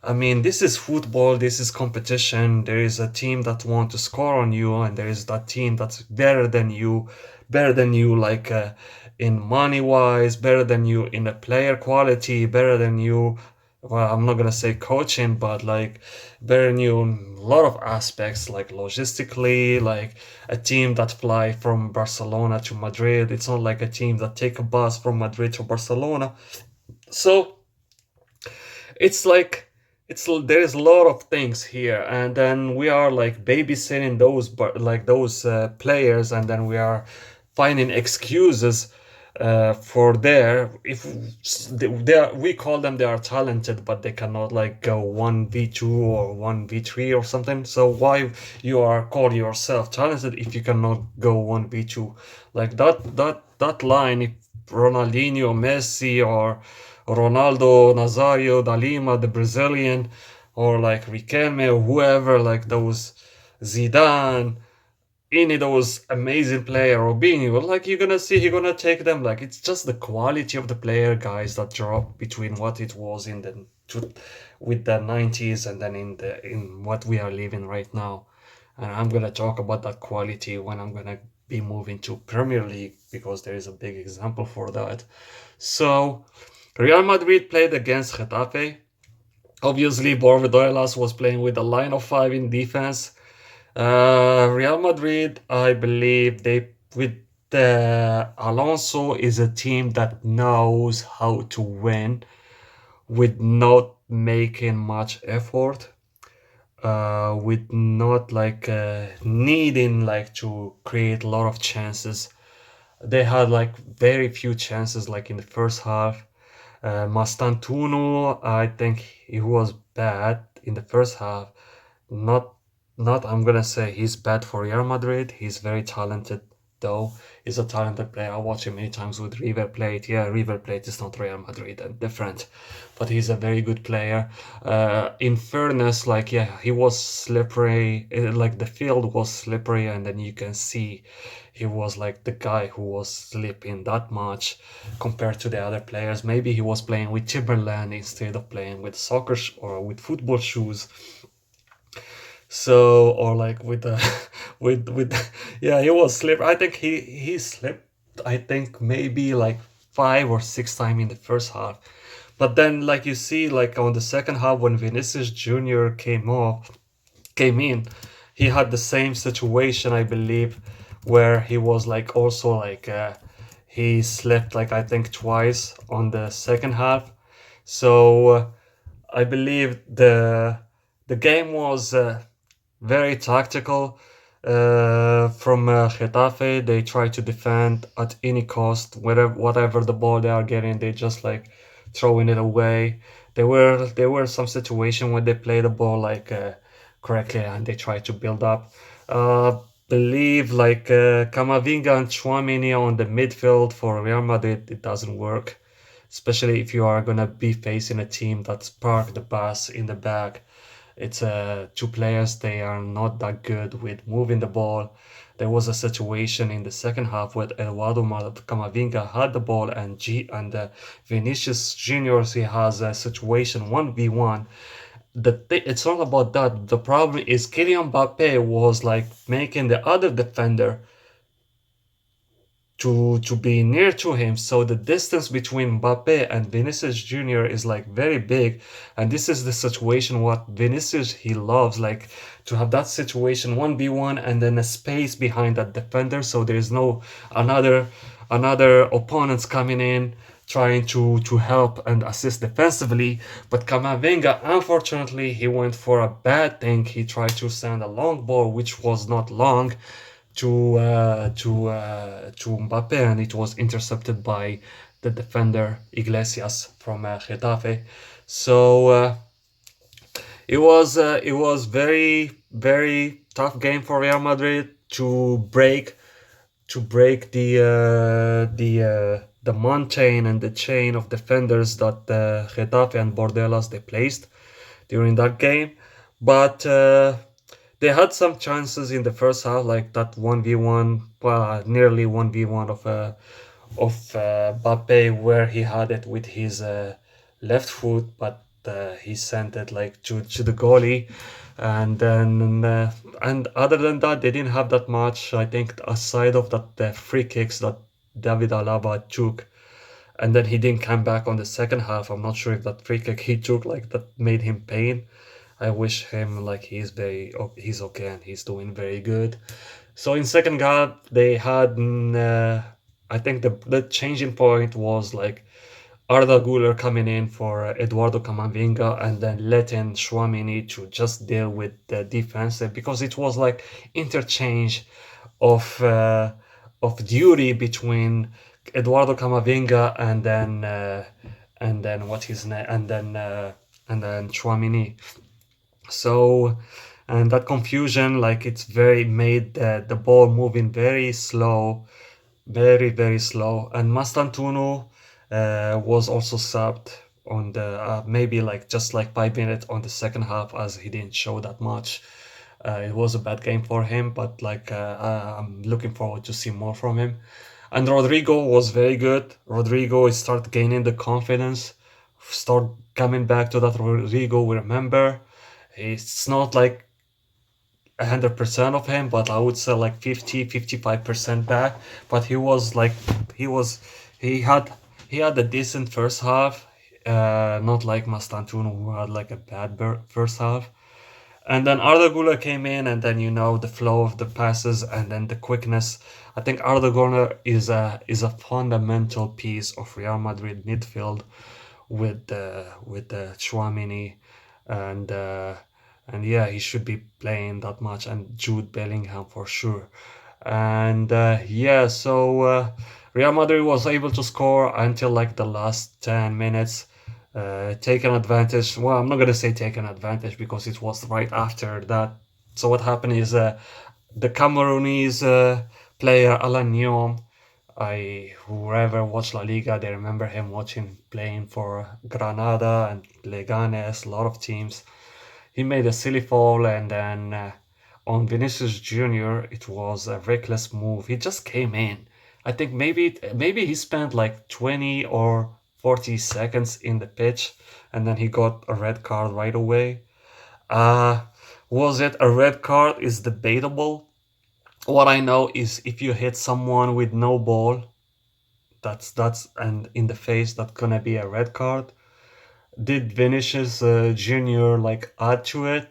I mean, this is football, this is competition. There is a team that want to score on you, and there is that team that's better than you like in money wise, better than you in the player quality, better than you, well, I'm not gonna say coaching, but like better than you in a lot of aspects, like logistically, like a team that fly from Barcelona to Madrid. It's not like a team that take a bus from Madrid to Barcelona. So it's like there's a lot of things here, and then we are like babysitting those players, and then we are finding excuses for their if we call them, they are talented, but they cannot like go 1v2 or 1v3 or something. So why you are call yourself talented if you cannot go 1v2? Like that line, if Ronaldinho, Messi, or Ronaldo Nazario da Lima, the Brazilian, or like Riquelme or whoever, like those Zidane, any those amazing player, Robinho, like you're gonna see, you're gonna take them. Like it's just the quality of the player, guys, that drop between what it was in with the 90s and then in what we are living right now. And I'm gonna talk about that quality when I'm gonna be moving to Premier League because there is a big example for that. So Real Madrid played against Getafe. Obviously, Bordeaux was playing with a line of five in defense. Real Madrid, I believe they with Alonso is a team that knows how to win with not making much effort, with not like needing like to create a lot of chances. They had like very few chances like in the first half. Mastantuono, I think he was bad in the first half. Not not I'm gonna say he's bad for Real Madrid. He's very talented though. He's a talented player. I watch him many times with River Plate. Yeah, River Plate is not Real Madrid and different, but he's a very good player. In fairness, like yeah, he was slippery. Like the field was slippery, and then you can see he was like the guy who was slipping that much compared to the other players. Maybe he was playing with Timberland instead of playing with or with football shoes. So or like with the with yeah, he was slip. I think he slipped. I think maybe like 5 or 6 times in the first half. But then like you see like on the second half when Vinicius Junior came in, he had the same situation I believe, where he was like also like he slept like I think twice on the second half. So I believe the game was very tactical from Getafe. They try to defend at any cost, whatever the ball they are getting, they just like throwing it away. There were some situation where they play the ball like correctly and they try to build up. Believe like Camavinga and Chouameni on the midfield for Real Madrid, it doesn't work, especially if you are gonna be facing a team that's parked the bus in the back. It's two players. They are not that good with moving the ball. There was a situation in the second half where Eduardo Camavinga had the ball and Vinicius Junior, he has a situation 1v1. It's not about that. The problem is Kylian Mbappe was like making the other defender to be near to him. So the distance between Mbappe and Vinicius Junior is like very big. And this is the situation what Vinicius he loves, like to have that situation 1v1 and then a space behind that defender. So there is no another opponents coming in trying to help and assist defensively. But Camavinga, unfortunately, he went for a bad thing. He tried to send a long ball, which was not long, to Mbappe, and it was intercepted by the defender Iglesias from Getafe. So it was very tough game for Real Madrid to break the mountain and the chain of defenders that Getafe and Bordeaux they placed during that game. But they had some chances in the first half, like that 1v1, nearly 1v1 of Mbappe, where he had it with his left foot, but he sent it like to the goalie. And then and other than that, they didn't have that much. I think aside of that the free kicks that David Alaba took, and then he didn't come back on the second half. I'm not sure if that free kick he took like that made him pain. I wish him like he's okay and he's doing very good. So in second half they had I think the changing point was like Arda Güler coming in for Eduardo Camavinga and then letting Chouameni to just deal with the defense, because it was like interchange of duty between Eduardo Camavinga and then what his name and then Chouameni. So and that confusion like it's very made the ball moving very slow, very slow. And Mastantuono was also subbed on the maybe like just like 5 minutes on the second half, as he didn't show that much. It was a bad game for him, but like I'm looking forward to see more from him. And Rodrigo was very good. Rodrigo is start gaining the confidence, start coming back to that Rodrigo we remember. It's not like 100% of him, but I would say like 50-55% back. But he was like he was he had he had a decent first half, not like Mastantuono who had like a bad first half. And then Arda Güler came in, and then the flow of the passes and then the quickness. I think Arda Güler is a fundamental piece of Real Madrid midfield with Chouamini and yeah, he should be playing that much, and Jude Bellingham for sure. And yeah, so Real Madrid was able to score until like the last 10 minutes, taken advantage. Well, I'm not gonna say taken advantage because it was right after that. So what happened is the Cameroonese player Alan Nyom. Whoever watched La Liga, they remember him watching playing for Granada and Leganes, a lot of teams. He made a silly foul, and then on Vinicius Junior, it was a reckless move. He just came in. I think maybe he spent like 20 or 40 seconds in the pitch, and then he got a red card right away. Uh, was it a red card? Is debatable. What I know is if you hit someone with no ball, that's and in the face, that's gonna be a red card. Did Vinicius Junior like add to it?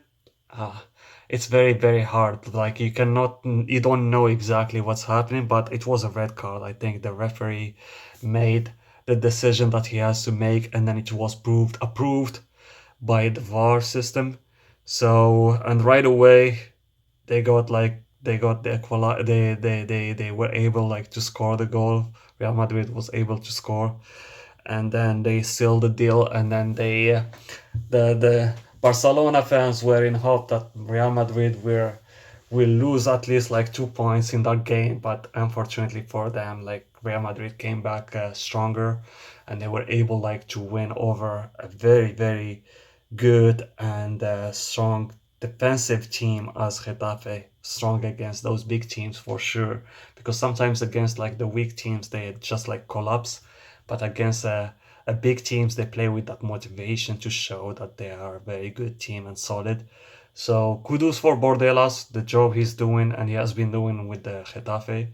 Uh, it's very very hard. Like you don't know exactly what's happening, but it was a red card. I think the referee made the decision that he has to make, and then it was approved by the VAR system. So and right away they got the they were able like to score the goal. Real Madrid was able to score, and then they sealed the deal, and then the Barcelona fans were in hope that Real Madrid will lose at least like 2 points in that game, but unfortunately for them, like Real Madrid came back stronger, and they were able like to win over a very very good and strong defensive team as Getafe, strong against those big teams for sure. Because sometimes against like the weak teams they just like collapse, but against a big teams they play with that motivation to show that they are a very good team and solid. So kudos for Bordelas, the job he's doing and he has been doing with the Getafe.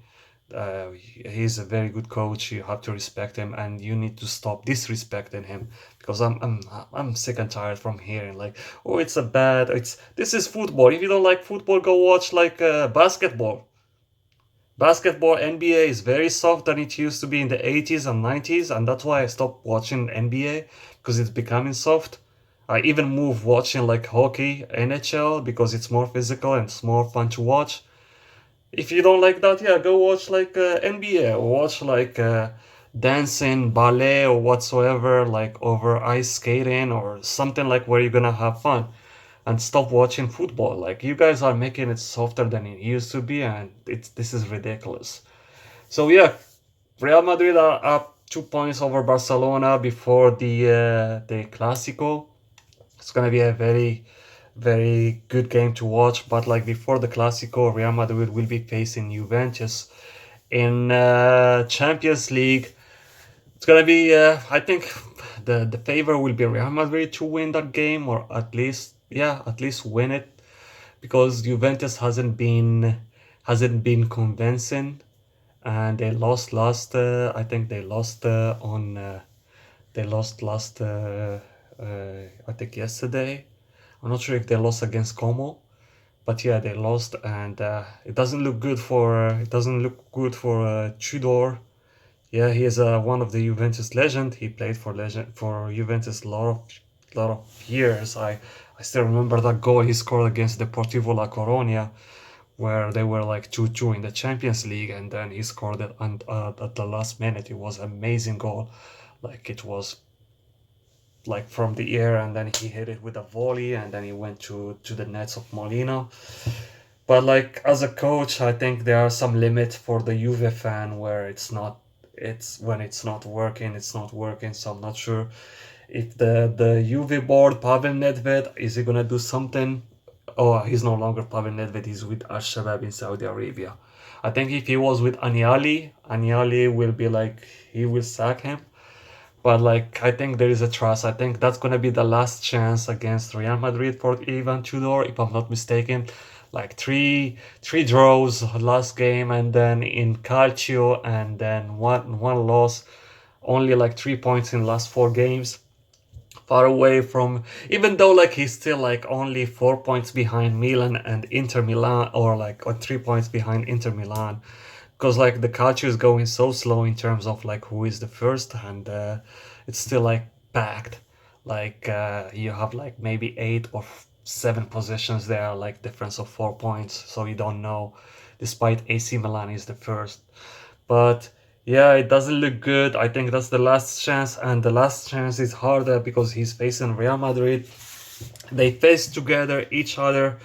He's a very good coach. You have to respect him, and you need to stop disrespecting him because I'm sick and tired from hearing like, oh, it's a bad. It's this is football. If you don't like football, go watch like basketball. Basketball NBA is very soft than it used to be in the 80s and 90s, and that's why I stopped watching NBA because it's becoming soft. I even move watching like hockey, NHL because it's more physical and it's more fun to watch. If you don't like that, yeah, go watch like NBA or watch like dancing, ballet, or whatsoever, like over ice skating or something like where you're gonna have fun. And stop watching football. Like you guys are making it softer than it used to be, and this is ridiculous. So yeah, Real Madrid are up 2 points over Barcelona before the Clásico. It's gonna be a very very good game to watch. But like before the Clásico, Real Madrid will be facing Juventus in Champions League. It's gonna be, I think, the favor will be Real Madrid to win that game, or at least win it, because Juventus hasn't been convincing, and they lost last. I think they lost on. They lost last. I think yesterday. I'm not sure if they lost against Como, but yeah, they lost, and it doesn't look good for Tudor. Yeah, he is one of the Juventus legend. He played for Juventus a lot of years. I still remember that goal he scored against Deportivo La Coruña, where they were like 2-2 in the Champions League, and then he scored it at the last minute. It was an amazing goal, like it was like from the air, and then he hit it with a volley, and then he went to the nets of Molina. But like as a coach, I think there are some limits for the Juve fan where it's when it's not working, it's not working. So I'm not sure if the Juve board, Pavel Nedved, is he gonna do something? Oh, he's no longer Pavel Nedved. He's with Al Shabab in Saudi Arabia. I think if he was with Aniali will be like he will sack him. But like I think there is a trust. I think that's gonna be the last chance against Real Madrid for Ivan Tudor, if I'm not mistaken. like three draws last game, and then in Calcio, and then one loss, only like 3 points in last 4 games. Far away from, even though like he's still like only 4 points behind Milan and Inter Milan, or 3 points behind Inter Milan, because like the Calcio is going so slow in terms of like who is the first, and it's still like packed. Like you have like maybe 8 or 7 positions there, like difference of 4 points, so you don't know, despite AC Milan is the first. But yeah, it doesn't look good. I think that's the last chance, and the last chance is harder because he's facing Real Madrid. They face together each other.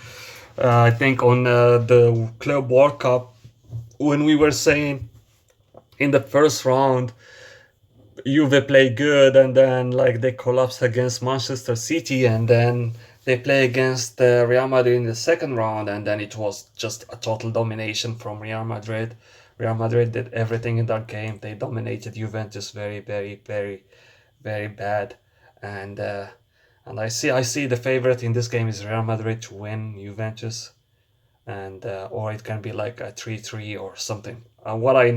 I think on the Club World Cup, when we were saying in the first round, Juve play good, and then like they collapse against Manchester City, and then they play against Real Madrid in the second round, and then it was just a total domination from Real Madrid. Real Madrid did everything in that game. They dominated Juventus very, very, very, very bad, and I see the favorite in this game is Real Madrid to win Juventus, and or it can be like a 3-3 or something. What I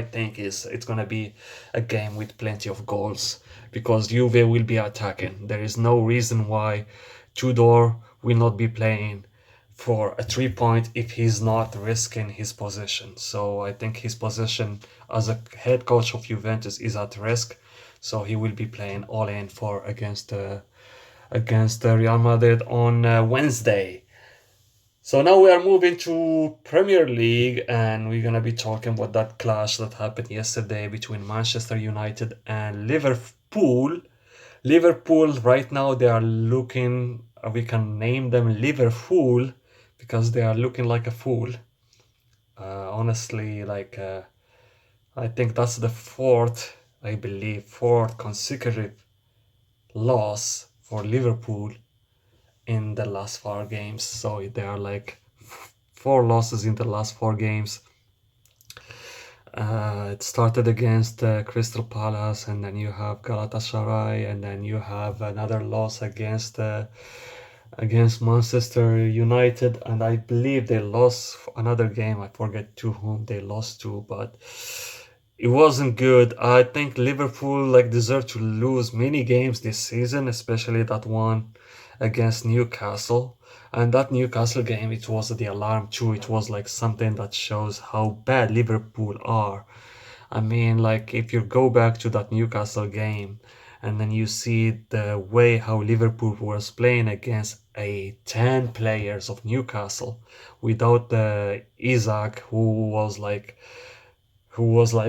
think is it's gonna be a game with plenty of goals because Juve will be attacking. There is no reason why Tudor will not be playing for a 3 point if he's not risking his position. So I think his position as a head coach of Juventus is at risk. So he will be playing all in for against Real Madrid on Wednesday. So now we are moving to Premier League, and we're gonna be talking about that clash that happened yesterday between Manchester United and Liverpool. Liverpool right now they are looking. We can name them Liverpool because they are looking like a fool. Honestly, like I think that's the I believe, fourth consecutive loss for Liverpool in the last 4 games. So there are like 4 losses in the last 4 games. It started against Crystal Palace, and then you have Galatasaray, and then you have another loss against Manchester United, and I believe they lost another game. I forget to whom they lost to, but it wasn't good. I think Liverpool like deserved to lose many games this season, especially that one against Newcastle. And that Newcastle game, it was the alarm too. It was like something that shows how bad Liverpool are. I mean, like if you go back to that Newcastle game and then you see the way how Liverpool was playing against a 10 players of Newcastle without Isaac, who was like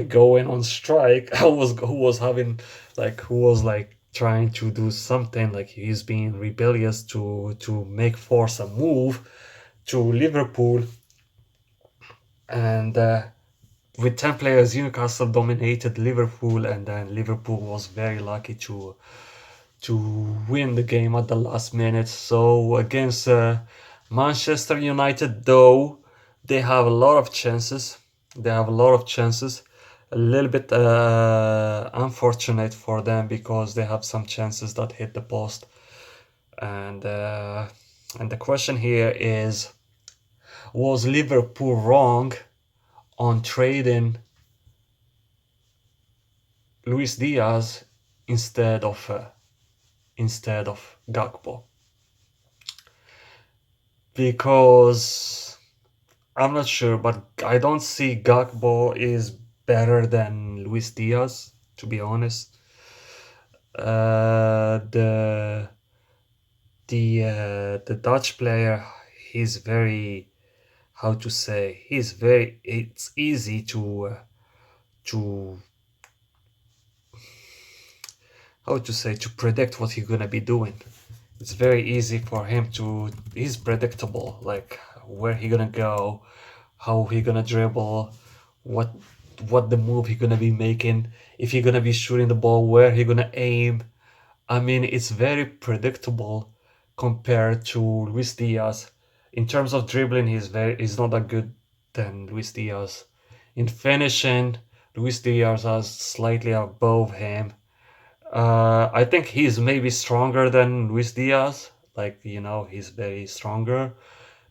going on strike, who was like trying to do something, like he's being rebellious to make force a move to Liverpool, and with 10 players Newcastle dominated Liverpool, and then Liverpool was very lucky to win the game at the last minute. So against Manchester United, though, they have a lot of chances. They have a lot of chances. A little bit unfortunate for them because they have some chances that hit the post. And the question here is, was Liverpool wrong on trading Luis Diaz instead of Gakpo? Because I'm not sure, but I don't see Gakpo is better than Luis Diaz, to be honest. The Dutch player, he's very, how to say, it's easy to how to say, to predict what he's gonna be doing. It's very easy for him he's predictable, like where he gonna go, how he gonna dribble, what the move he gonna be making, if he gonna be shooting the ball, where he gonna aim. I mean, it's very predictable compared to Luis Diaz. In terms of dribbling, he's not that good than Luis Diaz. In finishing, Luis Diaz is slightly above him. I think he's maybe stronger than Luis Diaz. Like, he's very stronger.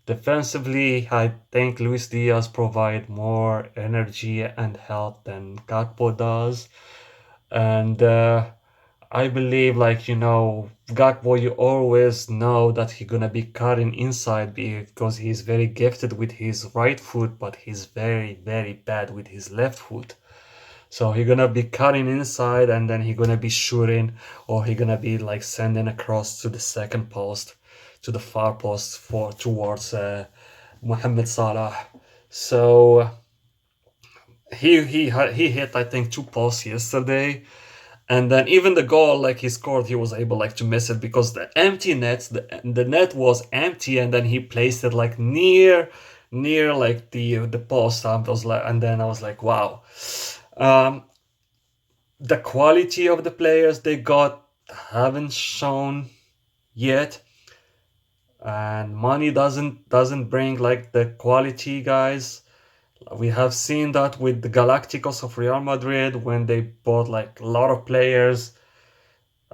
Defensively, I think Luis Diaz provide more energy and help than Gakpo does. And I believe, like, Gakpo, you always know that he's gonna be cutting inside because he's very gifted with his right foot, but he's very, very bad with his left foot. So he's gonna be cutting inside and then he's gonna be shooting, or he's gonna be like sending across to the second post, to the far post for towards Mohamed Salah. So he hit, I think, two posts yesterday, and then even the goal like he scored, he was able like to miss it because the net was empty, and then he placed it like near like the post. And then I was like, wow. Um, the quality of the players they got haven't shown yet, and money doesn't bring like the quality, guys. We have seen that with the Galacticos of Real Madrid when they bought like a lot of players.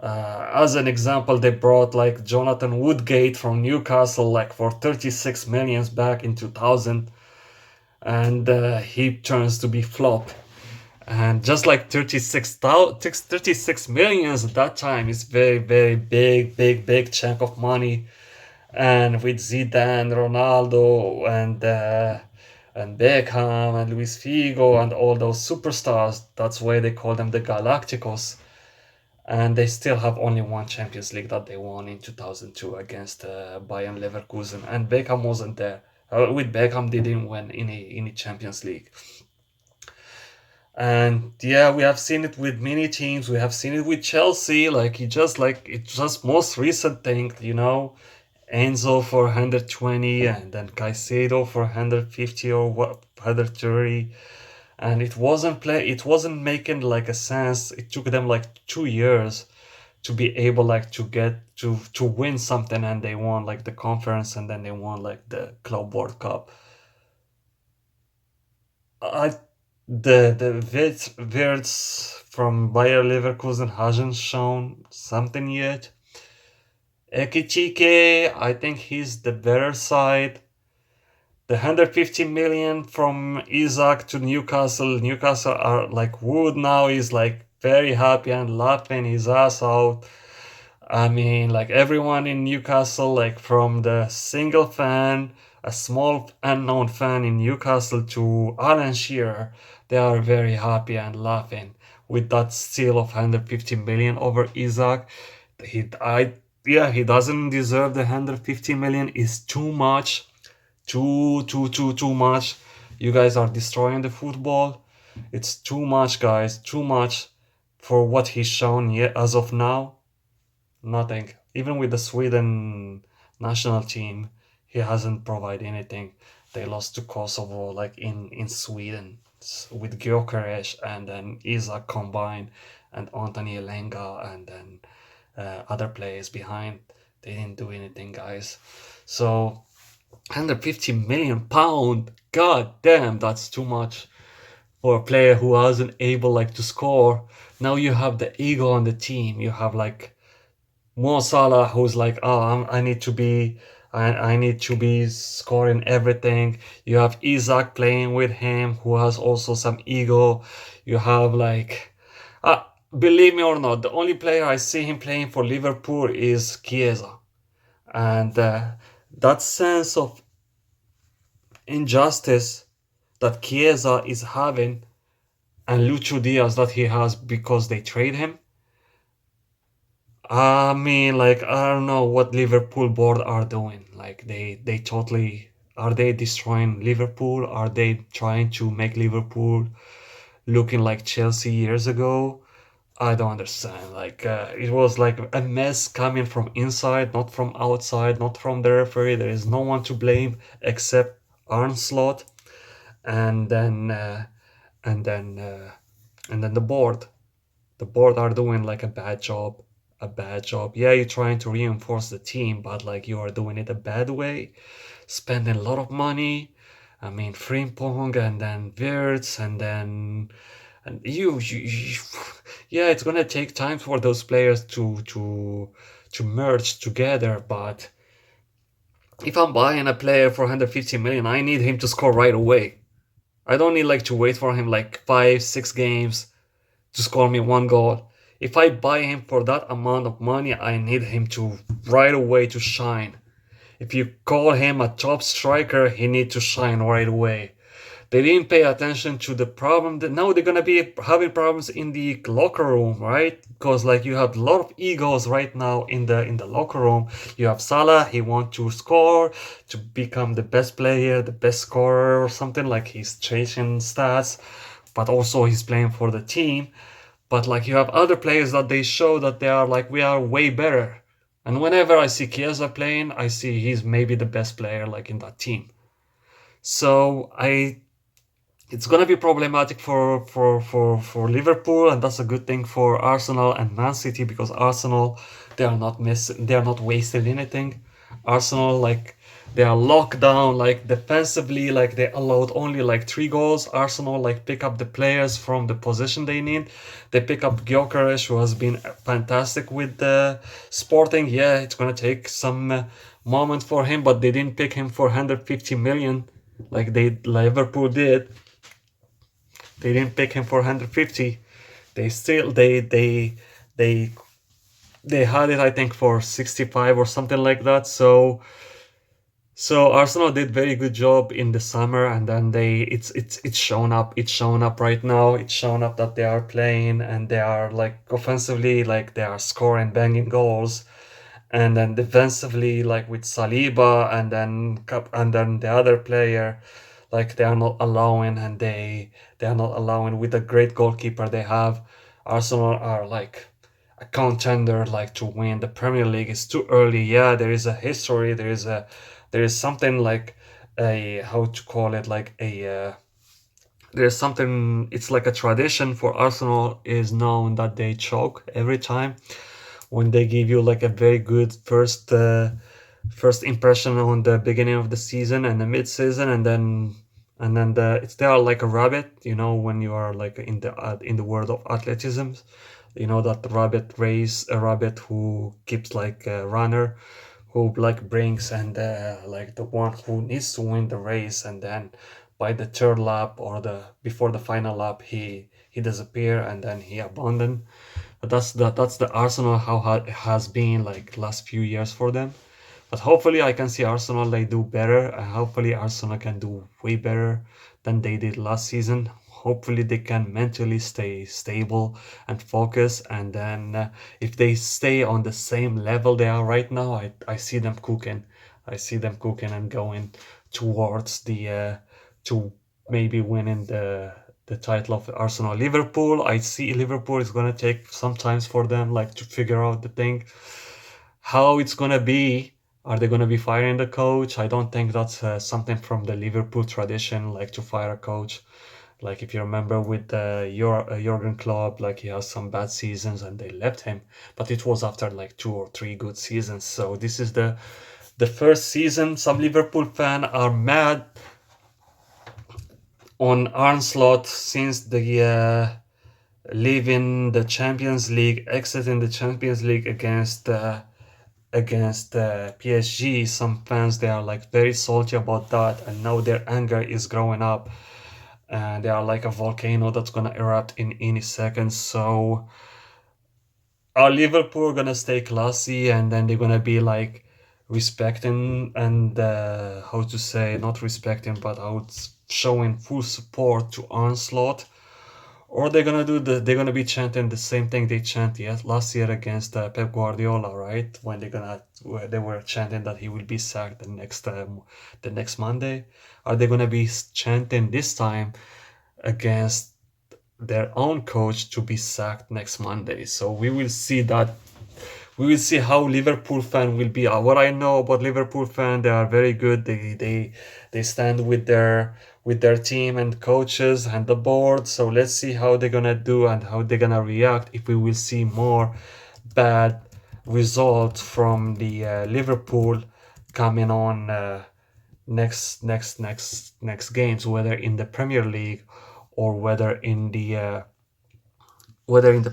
As an example, they brought like Jonathan Woodgate from Newcastle like for 36 millions back in 2000, and he turns to be flop. And just like 36 millions at that time is very, very big chunk of money. And with Zidane, Ronaldo, and Beckham, and Luis Figo, and all those superstars, that's why they call them the Galacticos. And they still have only one Champions League that they won in 2002 against Bayern Leverkusen. And Beckham wasn't there. With Beckham, they didn't win any Champions League. And yeah, we have seen it with many teams. We have seen it with Chelsea. It's just most recent thing, Enzo for 120, and then Caicedo for 150 or 130, and it wasn't making like a sense. It took them like 2 years to be able like to get to win something, and they won like the conference, and then they won like the Club World Cup. I the Wirtz from Bayer Leverkusen hasn't shown something yet. Ekitike, I think he's the better side. The 150 million from Isaac to Newcastle. Newcastle are like Wood now is like very happy and laughing his ass out. I mean, like everyone in Newcastle, like from the single fan, a small unknown fan in Newcastle to Alan Shearer, they are very happy and laughing with that steal of 150 million over Isaac. He doesn't deserve the 150 million. It's too much, too much. You guys are destroying the football. It's too much, guys, too much for what he's shown yet as of now. Nothing. Even with the Sweden national team, he hasn't provided anything. They lost to Kosovo, like in Sweden, with Gyökeres and then Isaac combined, and Anthony Elenga, and then other players behind. They didn't do anything, guys. So, 150 million pound. God damn, that's too much for a player who wasn't able like to score. Now you have the ego on the team. You have like Mo Salah, who's like, oh, I need to be scoring everything. You have Isaac playing with him, who has also some ego. You have like, believe me or not, the only player I see him playing for Liverpool is Chiesa, and that sense of injustice that Chiesa is having, and Lucho Diaz that he has because they trade him. I mean, like, I don't know what Liverpool board are doing. Like, they totally are they destroying Liverpool? Are they trying to make Liverpool looking like Chelsea years ago? I don't understand. Like, it was like a mess coming from inside, not from outside, not from the referee. There is no one to blame except Arne Slot, and then and then and then the board. The board are doing like a bad job. A bad job. Yeah, you're trying to reinforce the team, but like you are doing it a bad way, spending a lot of money. I mean, Frimpong and then Wirtz and then and yeah, it's gonna take time for those players to merge together, but if I'm buying a player for 150 million, I need him to score right away. I don't need like to wait for him like 5, 6 games to score me one goal. If I buy him for that amount of money, I need him to right away to shine. If you call him a top striker, he needs to shine right away. They didn't pay attention to the problem that now they're gonna be having problems in the locker room, right? Because like you have a lot of egos right now in the locker room. You have Salah, he wants to score, to become the best player, the best scorer or something, like he's chasing stats, but also he's playing for the team. But like you have other players that they show that they are like we are way better. And whenever I see Chiesa playing, I see he's maybe the best player like in that team. So I it's gonna be problematic for Liverpool, and that's a good thing for Arsenal and Man City because Arsenal they are not wasting anything. Arsenal like they are locked down like defensively, like they allowed only like 3 goals. Arsenal like pick up the players from the position they need. They pick up Gyökeres, who has been fantastic with the Sporting. Yeah, it's gonna take some moment for him, but they didn't pick him for 150 million like they Liverpool did. They didn't pick him for 150. They still they they had it I think for 65 or something like that. So Arsenal did very good job in the summer, and then it's shown up. It's shown up right now. It's shown up that they are playing and they are like offensively like they are scoring banging goals, and then defensively like with Saliba and then the other player like they are not allowing, and they are not allowing with the great goalkeeper they have. Arsenal are like a contender like to win the Premier League. It's too early. Yeah, there is a history. There is something like a how to call it like a there's something. It's like a tradition for Arsenal is known that they choke every time when they give you like a very good first impression on the beginning of the season and the mid-season, and then it's they are like a rabbit, when you are like in the world of athleticism, that rabbit race, a rabbit who keeps like a runner who like brings and like the one who needs to win the race, and then by the third lap or the before the final lap he disappear and then he abandon. But that's the Arsenal how it has been like last few years for them. But hopefully I can see Arsenal they do better, and hopefully Arsenal can do way better than they did last season. Hopefully they can mentally stay stable and focus, and then if they stay on the same level they are right now, I see them cooking. I see them cooking and going towards the to maybe winning the title of Arsenal. Liverpool, I see Liverpool is gonna take some times for them like to figure out the thing how it's gonna be. Are they gonna be firing the coach? I don't think that's something from the Liverpool tradition, like to fire a coach. Like if you remember with Jurgen Klopp, like he has some bad seasons and they left him, but it was after like 2 or 3 good seasons. So this is the first season. Some Liverpool fans are mad on Arne Slot since the leaving the Champions League, exiting the Champions League against PSG. Some fans they are like very salty about that, and now their anger is growing up, and they are like a volcano that's gonna erupt in any second. So are Liverpool gonna stay classy, and then they're gonna be like respecting and how to say not respecting, but out showing full support to Onslaught, or they're gonna be chanting the same thing they chanted last year against Pep Guardiola, right? When where they were chanting that he will be sacked the next Monday. Are they gonna be chanting this time against their own coach to be sacked next Monday? So we will see that. We will see how Liverpool fan will be. What I know about Liverpool fan, they are very good. They stand with their team and coaches and the board. So let's see how they're gonna do and how they're gonna react if we will see more bad results from the Liverpool coming on next games, whether in the Premier League or whether in the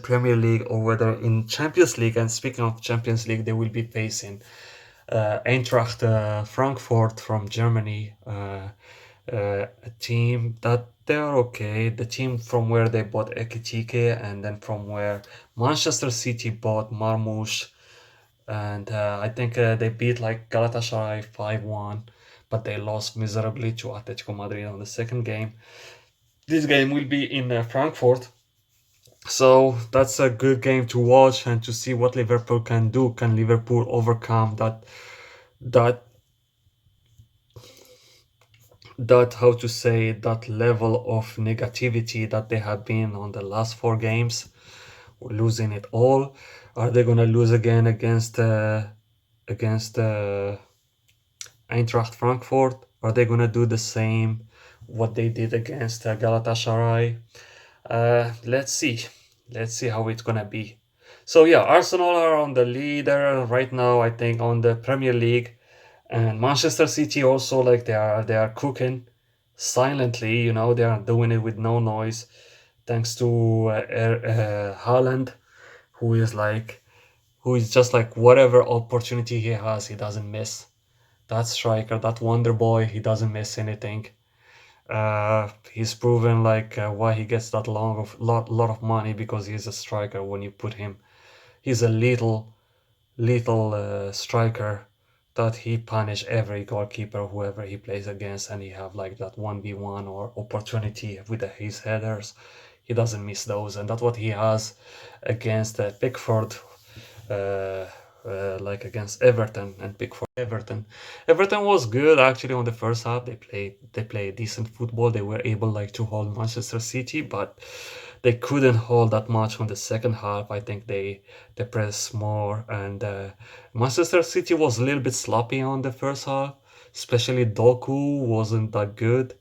Premier League or whether in Champions League. And speaking of Champions League, they will be facing Eintracht Frankfurt from Germany, a team that they're okay. The team from where they bought Ekitike, and then from where Manchester City bought Marmoush, and I think they beat like Galatasaray 5-1, but they lost miserably to Atletico Madrid on the second game. This game will be in Frankfurt, so that's a good game to watch and to see what Liverpool can do. Can Liverpool overcome that that how to say that level of negativity that they have been on the last four games, losing it all? Are they gonna lose again against Eintracht Frankfurt? Are they gonna do the same what they did against Galatasaray? Let's see. Let's see how it's gonna be. So yeah, Arsenal are on the leader right now, I think, on the Premier League, and Manchester City also, like, they are cooking silently. They are doing it with no noise, thanks to Haaland, who is like who is just like whatever opportunity he has, he doesn't miss. That striker, that wonder boy, he doesn't miss anything. He's proven like why he gets that lot of money, because he's a striker. When you put him, he's a little striker that he punish every goalkeeper whoever he plays against, and he have like that 1v1 or opportunity with his headers. He doesn't miss those, and that's what he has against Pickford, uh, like against Everton. And Pickford, Everton was good actually on the first half. They played decent football. They were able like to hold Manchester City, but they couldn't hold that much on the second half. I think they pressed more, and Manchester City was a little bit sloppy on the first half. Especially Doku wasn't that good,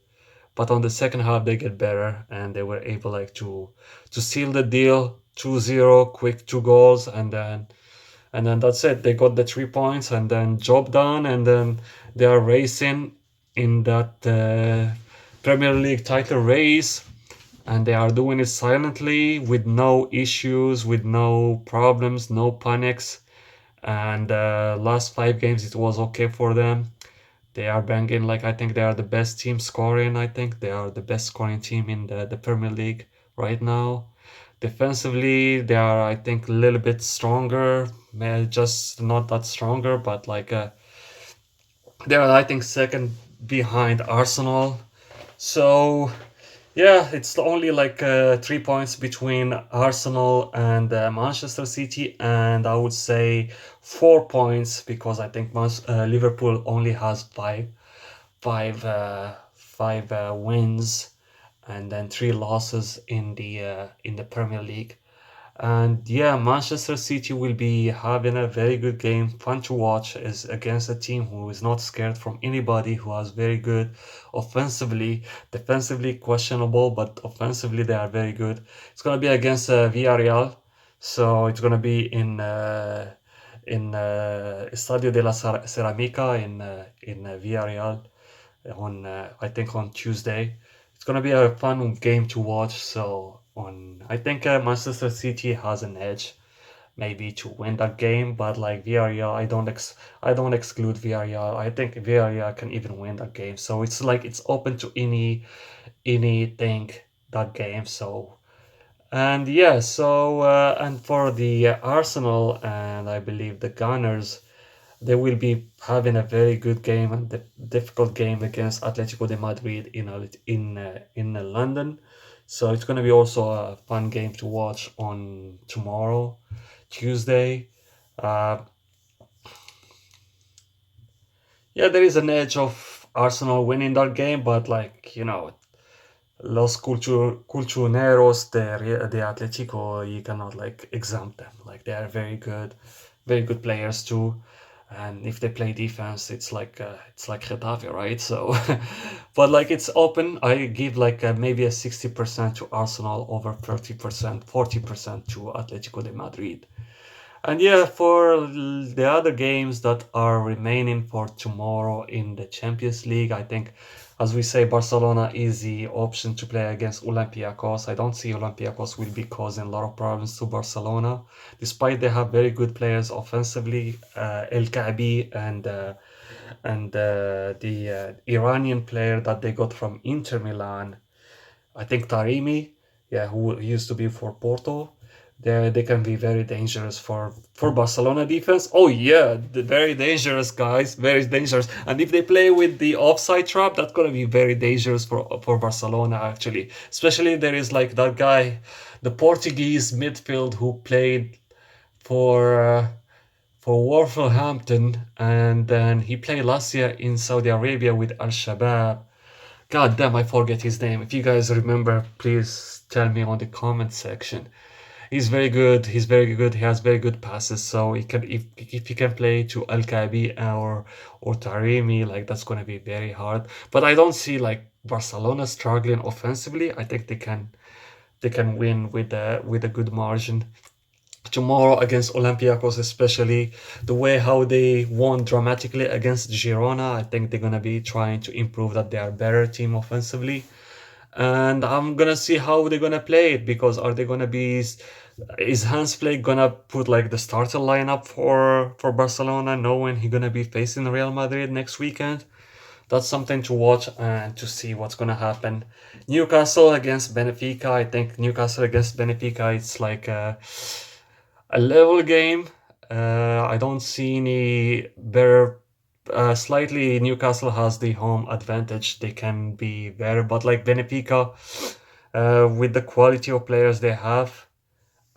but on the second half they get better, and they were able like to seal the deal. 2-0, quick two goals, and then that's it. They got the 3 points, and then job done, and then they are racing in that Premier League title race, and they are doing it silently with no issues, with no problems, no panics. And last 5 games it was okay for them. They are banging, like, I think they are the best team scoring. I think they are the best scoring team in the Premier League right now. Defensively, they are, I think, a little bit stronger, just not that stronger, but like they are, I think, second behind Arsenal. So yeah, it's only like 3 points between Arsenal and Manchester City, and I would say 4 points, because I think Liverpool only has five wins and then 3 losses in the Premier League. And yeah, Manchester City will be having a very good game, fun to watch, is against a team who is not scared from anybody, who has very good offensively, defensively questionable, but offensively they are very good. It's gonna be against Villarreal, so it's gonna be in Estadio de la Ceramica in Villarreal on I think on Tuesday. It's gonna be a fun game to watch. So on, I think Manchester City has an edge maybe to win that game, but like Villarreal, I don't exclude Villarreal. I think Villarreal can even win that game. So it's like it's open to anything that game. So, and yeah, so and for the Arsenal and I believe the Gunners, they will be having a very good game and difficult game against Atletico de Madrid in London. So it's going to be also a fun game to watch on tomorrow, Tuesday. Uh, yeah, there is an edge of Arsenal winning that game, but like, Los Cultuneros de Atletico, you cannot like exempt them. Like, they are very good players too. And if they play defense, it's like Getafe, right? So, but like it's open. I give like maybe a 60% to Arsenal over 30%, 40% to Atletico de Madrid. And yeah, for the other games that are remaining for tomorrow in the Champions League, I think as we say, Barcelona is the option to play against Olympiacos. I don't see Olympiacos will be causing a lot of problems to Barcelona, despite they have very good players offensively. El Kaabi and the Iranian player that they got from Inter Milan, I think Taremi, yeah, who used to be for Porto. They can be very dangerous for Barcelona defense. Oh yeah, very dangerous guys, very dangerous. And if they play with the offside trap, that's gonna be very dangerous for Barcelona actually. Especially there is like that guy, the Portuguese midfield who played for uh, for Wolverhampton, and then he played last year in Saudi Arabia with Al Shabab. God damn, I forget his name. If you guys remember, please tell me on the comment section. He's very good. He's very good. He has very good passes. So he can, if he can play to Al Kaabi or Taremi, like that's gonna be very hard. But I don't see like Barcelona struggling offensively. I think they can win with a good margin tomorrow against Olympiacos, especially the way how they won dramatically against Girona. I think they're gonna be trying to improve that they are better team offensively, and I'm gonna see how they're gonna play it because are they gonna be is Hans Flick gonna put like the starter lineup for Barcelona, knowing he's gonna be facing Real Madrid next weekend? That's something to watch and to see what's gonna happen. Newcastle against Benfica. I think Newcastle against Benfica, it's like a level game. I don't see any better. Slightly, Newcastle has the home advantage. They can be better, but like Benfica, with the quality of players they have,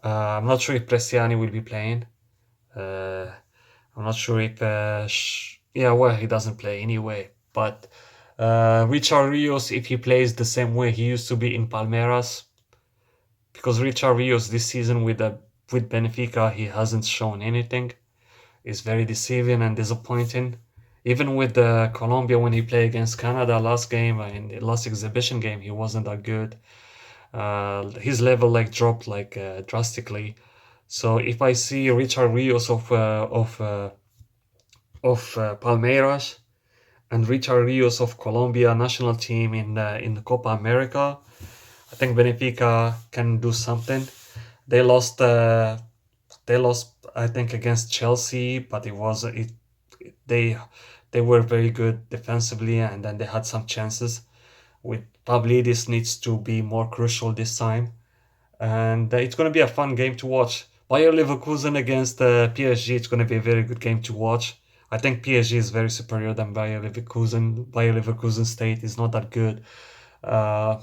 I'm not sure if Bresciani will be playing. Uh, I'm not sure if. Yeah, well, he doesn't play anyway. But Richard Rios, if he plays the same way he used to be in Palmeiras, because Richard Rios this season with Benfica, he hasn't shown anything. It's very deceiving and disappointing. Even with Colombia, when he played against Canada last game, in the last exhibition game, he wasn't that good. His level like dropped like drastically. So if I see Richard Rios of Palmeiras and Richard Rios of Colombia national team in the Copa America, I think Benfica can do something. They lost. They lost, I think, against Chelsea, but they they were very good defensively, and then they had some chances. With Pavlidis needs to be more crucial this time, and it's going to be a fun game to watch. Bayer Leverkusen against PSG. It's going to be a very good game to watch. I think PSG is very superior than Bayer Leverkusen. Bayer Leverkusen state is not that good. Uh,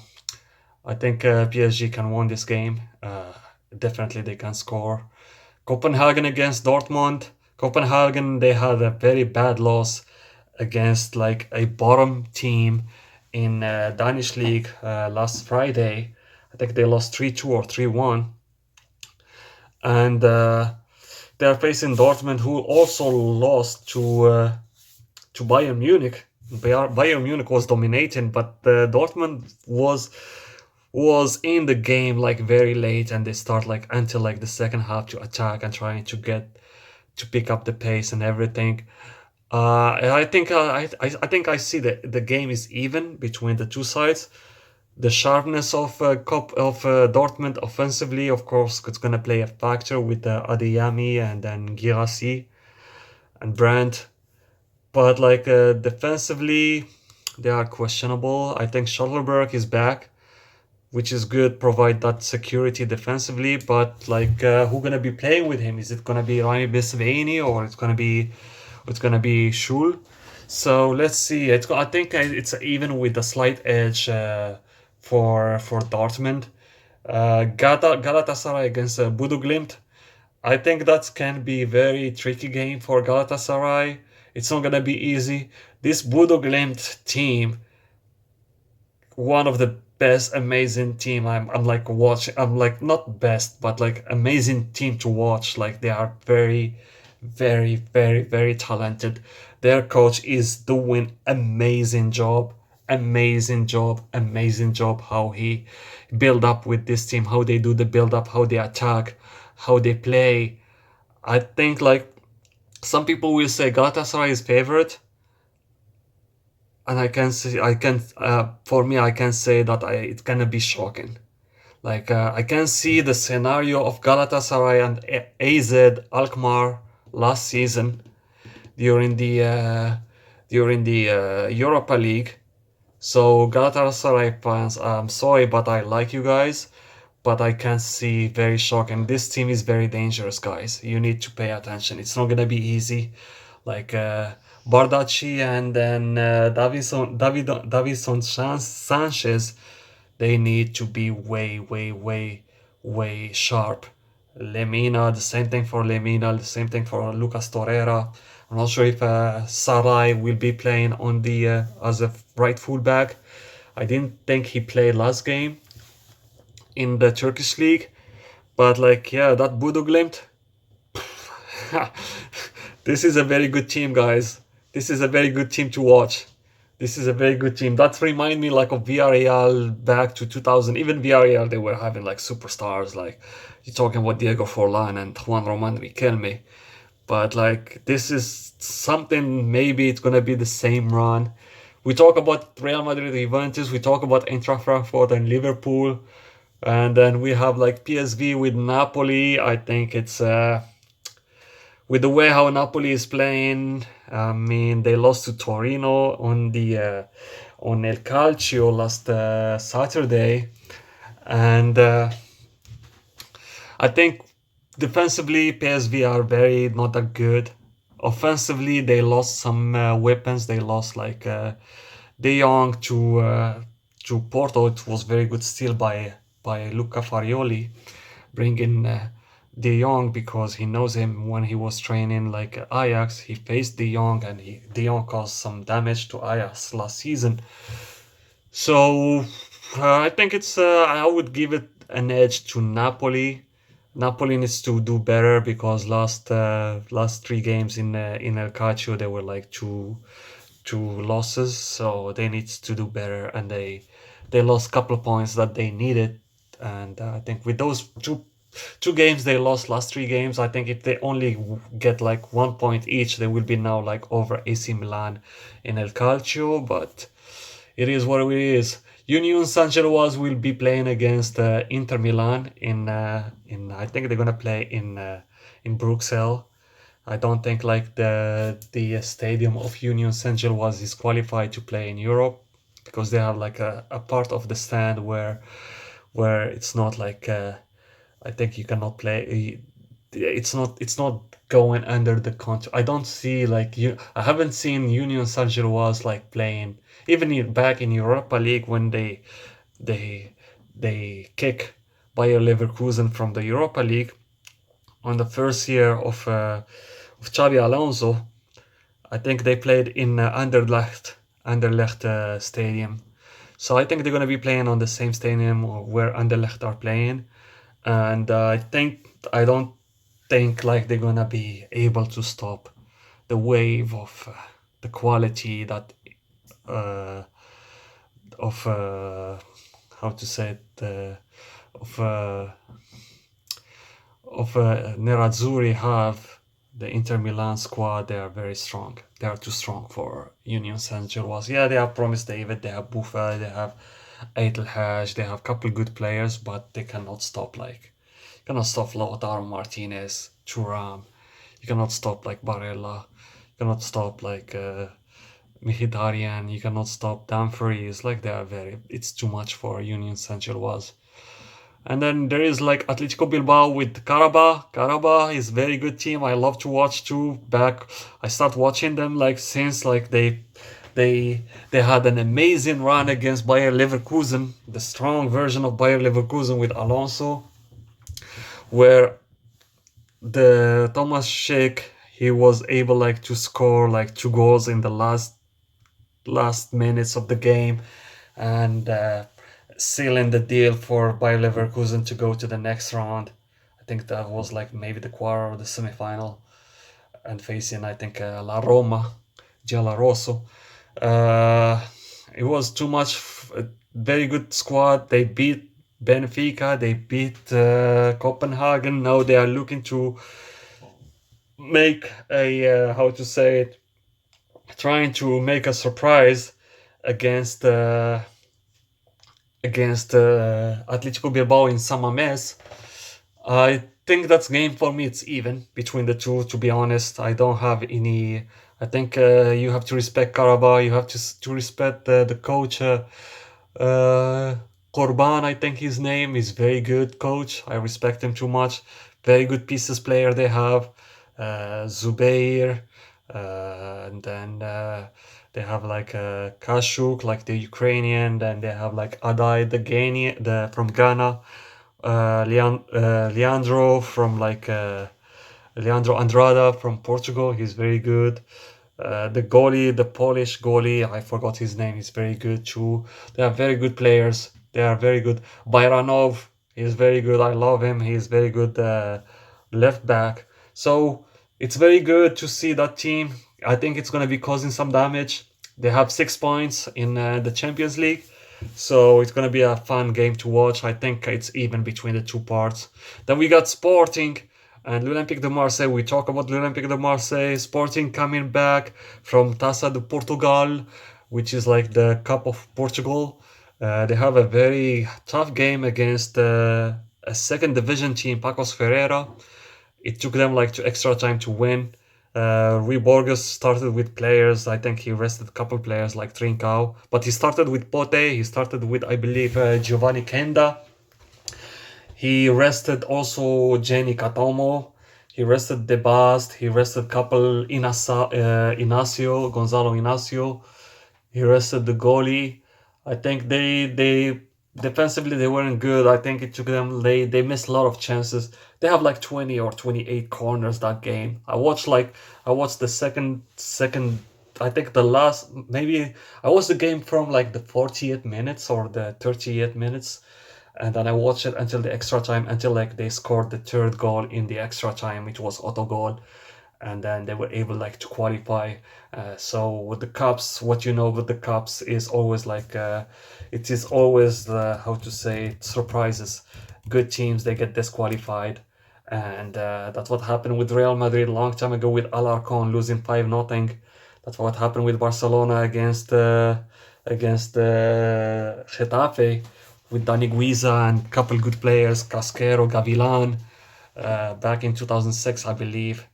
I think PSG can win this game. Definitely they can score. Copenhagen against Dortmund. Copenhagen, they had a very bad loss against like a bottom team in Danish league last Friday. I think they lost 3-2 or 3-1. And they are facing Dortmund, who also lost to Bayern Munich. Bayern Munich was dominating, but Dortmund was in the game like very late, and they start like until like the second half to attack and trying to get to pick up the pace and everything. I think I see the game is even between the two sides. The sharpness of Dortmund offensively, of course, it's gonna play a factor with Adeyemi and then Girassi and Brandt. But like defensively, they are questionable. I think Schallenberg is back, which is good, provide that security defensively. But like, who gonna be playing with him? Is it gonna be Rami Bisveni or it's gonna be Schul? So let's see. I think it's even with a slight edge for Dortmund. Galatasaray against Bodo Glimt. I think that can be a very tricky game for Galatasaray. It's not gonna be easy. This Bodo Glimt team, one of the best amazing team I'm like watching. I'm like not best but like amazing team to watch. Like they are very very very very talented. Their coach is doing amazing job how he build up with this team, how they do the build up, how they attack, how they play. I think like some people will say Galatasaray is favorite. and for me, I can say that it's gonna be shocking. Like I can see the scenario of Galatasaray and AZ Alkmaar last season during the uh, Europa League. So Galatasaray fans, I'm sorry, but I like you guys, but I can see very shocking. This team is very dangerous, guys. You need to pay attention. It's not gonna be easy. Like Bardacci and then Davison Sanchez, they need to be way, way, way, way sharp. Lemina, the same thing for Lemina, the same thing for Lucas Torreira. I'm not sure if Sarai will be playing on the as a right fullback. I didn't think he played last game in the Turkish league, but like yeah, that Bodo Glimt, this is a very good team, guys. This is a very good team to watch. This is a very good team. That remind me like of Villarreal back to 2000. Even Villarreal, they were having like superstars. Like you're talking about Diego Forlan and Juan Roman Riquelme. But like this is something. Maybe it's gonna be the same run. We talk about Real Madrid, Juventus. We talk about Eintracht Frankfurt and Liverpool, and then we have like PSV with Napoli. I think it's with the way how Napoli is playing. I mean, they lost to Torino on the on El Calcio last Saturday, and I think defensively PSV are very not that good. Offensively, they lost some weapons. They lost like De Jong to Porto. It was very good steal by Luca Farioli, bringing De Jong because he knows him when he was training like Ajax. He faced De Jong and De Jong caused some damage to Ajax last season. So I think it's I would give it an edge to Napoli. Napoli needs to do better because last three games in El Calcio they were like two losses, so they need to do better and they lost a couple of points that they needed. And I think with those two games they lost last three games, I think if they only get like 1 point each, they will be now like over AC Milan in El Calcio. But it is what it is. Union Saint-Gilloise will be playing against Inter Milan in I think they're gonna play in Bruxelles. I don't think like the stadium of Union Saint-Gilloise is qualified to play in Europe because they have like a part of the stand where it's not like I think you cannot play. It's not going under the country. I don't see like you. I haven't seen Union Saint-Gilloise like playing even back in Europa League when they they kick Bayer Leverkusen from the Europa League on the first year of Xabi Alonso. I think they played in Anderlecht Stadium. So I think they're gonna be playing on the same stadium where Anderlecht are playing, and I don't think like they're gonna be able to stop the wave of the quality that uh, of how to say it of Nerazzurri have. The Inter Milan squad, they are very strong. They are too strong for Union Saint-Gilloise. Yeah, they have Promise David, they have Buffon, they have Eitel Haj, they have a couple good players, but they cannot stop like you cannot stop Lautaro Martinez, Thuram. You cannot stop like Barella. You cannot stop like Mkhitaryan. You cannot stop Dumfries. Like they are very. It's too much for Union Saint-Gilloise. And then there is like Atletico Bilbao with Caraba. Caraba is very good team. I love to watch too. I start watching them like since like they had an amazing run against Bayer Leverkusen, the strong version of Bayer Leverkusen with Alonso, where the Thomas Schick he was able like to score like two goals in the last minutes of the game and sealing the deal for Bayer Leverkusen to go to the next round. I think that was like maybe the quarter or the semifinal, and facing I think La Roma, Giallorosso. Uh, it was too much. A very good squad. They beat Benfica. They beat Copenhagen. Now they are looking to make a how to say it, trying to make a surprise against Atletico Bilbao in San Mamés. I think that's game for me. It's even between the two. To be honest, I don't have any. I think you have to respect Carabao. You have to respect the coach. Uh, Corban, I think his name is very good coach. I respect him too much. Very good pieces player they have. Zubair, and then they have like Kashuk, like the Ukrainian. Then they have like Adai, the Ghana, the from Ghana. Leandro from like Leandro Andrada from Portugal. He's very good. The goalie, the Polish goalie, I forgot his name. He's very good too. They are very good players. They are very good. Bayranov is very good. I love him. He's very good left back. So it's very good to see that team. I think it's gonna be causing some damage. They have 6 points in the Champions League, so it's gonna be a fun game to watch. I think it's even between the two parts. Then we got Sporting and l'Olympique de Marseille. We talk about l'Olympique de Marseille. Sporting coming back from Taça de Portugal, which is like the Cup of Portugal. They have a very tough game against a second division team, Pacos Ferreira. It took them like to extra time to win. Rui Borges started with players. I think he rested a couple players like Trincao, but he started with Pote. He started with, I believe, Giovanni Kenda. He rested also Jenny Katomo. He rested Debast. He rested couple Inacio, Gonzalo Inacio. He rested the goalie. I think they defensively they weren't good. I think it took them late. They missed a lot of chances. They have like 20 or 28 corners that game. I watched the second I think the last maybe I watched the game from like the 48 minutes or the 38 minutes, and then I watched it until the extra time, until like they scored the third goal in the extra time. It was auto goal, and then they were able like to qualify. So with the cups, what you know with the cups is always like it is always the how to say it, surprises. Good teams they get disqualified, and that's what happened with Real Madrid a long time ago with Alarcon losing 5-0. That's what happened with Barcelona against Getafe with Dani Guiza and couple good players, Casquero, Gavilan, back in 2006, I believe.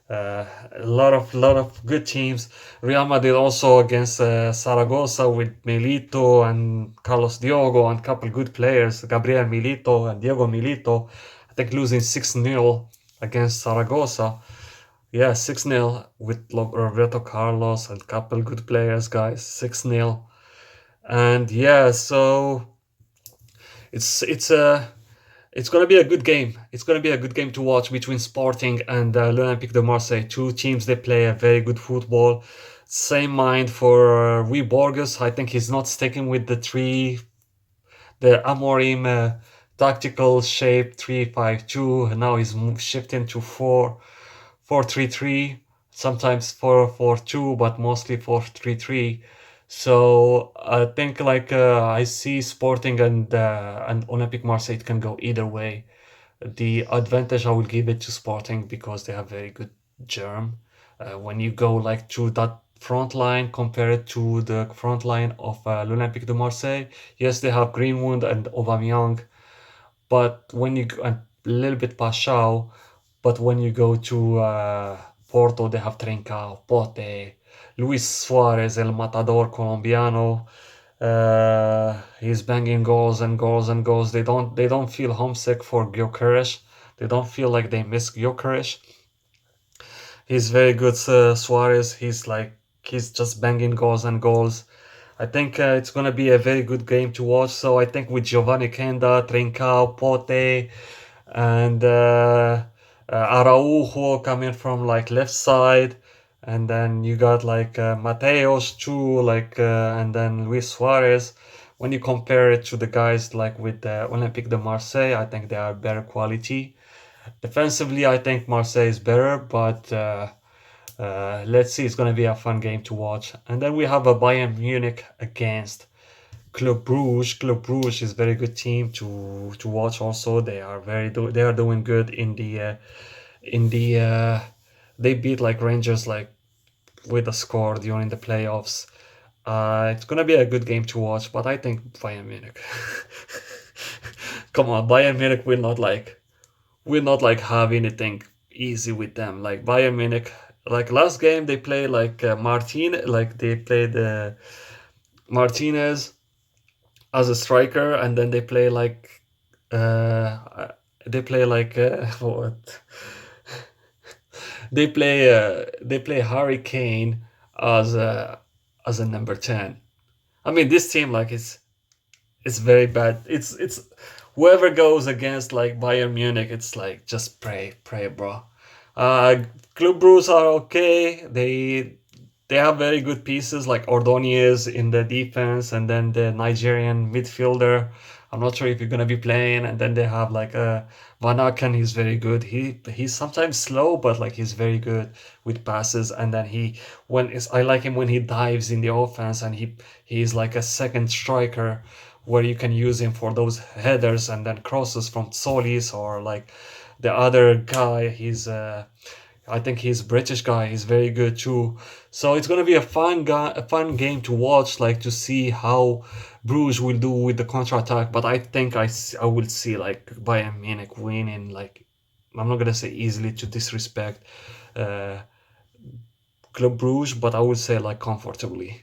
A lot of good teams. Real Madrid also against Zaragoza with Milito and Carlos Diogo and couple good players, Gabriel Milito and Diego Milito. I think losing 6-0 against Zaragoza. Yeah, 6-0 with Roberto Carlos and couple good players, guys. 6-0. And yeah, so it's it's gonna be a good game. It's gonna be a good game to watch between Sporting and l'Olympique de Marseille. Two teams they play a very good football. Same mind for Rui Borges. I think he's not sticking with the Amorim tactical shape 3-5-2. Now he's shifting to 4-3-3. Sometimes 4-4-2, but mostly 4-3-3. So I think like I see Sporting and Olympique Marseille, it can go either way. The advantage I will give it to Sporting because they have very good germ. When you go like to that front line, compare it to the front line of l'Olympique de Marseille. Yes, they have Greenwood and Aubameyang, but when you a little bit Pashao, but when you go to Porto, they have Trincao, Pote, Luis Suarez, El Matador Colombiano. He's banging goals and goals and goals. They don't feel homesick for Gyökeres. They don't feel like they miss Gyökeres. He's very good, Suarez. He's just banging goals and goals. I think it's gonna be a very good game to watch. So I think with Giovanni Kenda, Trincao, Pote, and Araujo coming from like left side, and then you got like Mateos too, like and then Luis Suarez. When you compare it to the guys like with Olympique de Marseille, I think they are better quality. Defensively, I think Marseille is better, but let's see. It's gonna be a fun game to watch. And then we have a Bayern Munich against Club Brugge. Club Brugge is a very good team to watch. Also, they are doing good in the they beat like Rangers like with a score during the playoffs. It's gonna be a good game to watch, but I think Bayern Munich. Come on, Bayern Munich will not like have anything easy with them. Like Bayern Munich, like last game they play like they played Martinez as a striker, and then uh they play like what they play Harry Kane as a number 10. I mean, this team like it's very bad. It's whoever goes against like Bayern Munich, it's like just pray, bro. Uh, Club Brugge are okay. They have very good pieces like Ordonez in the defense, and then the Nigerian midfielder. I'm not sure if you're gonna be playing, and then they have like Van Aken. He's very good. He's sometimes slow, but like he's very good with passes. And then I like him when he dives in the offense, and he's like a second striker where you can use him for those headers and then crosses from Solis or like the other guy. I think he's British guy. He's very good too. So it's gonna be a fun game to watch, like to see how Bruges will do with the counter attack. But I think I will see like Bayern Munich winning. Like I'm not gonna say easily to disrespect uh, Club Bruges, but I would say like comfortably.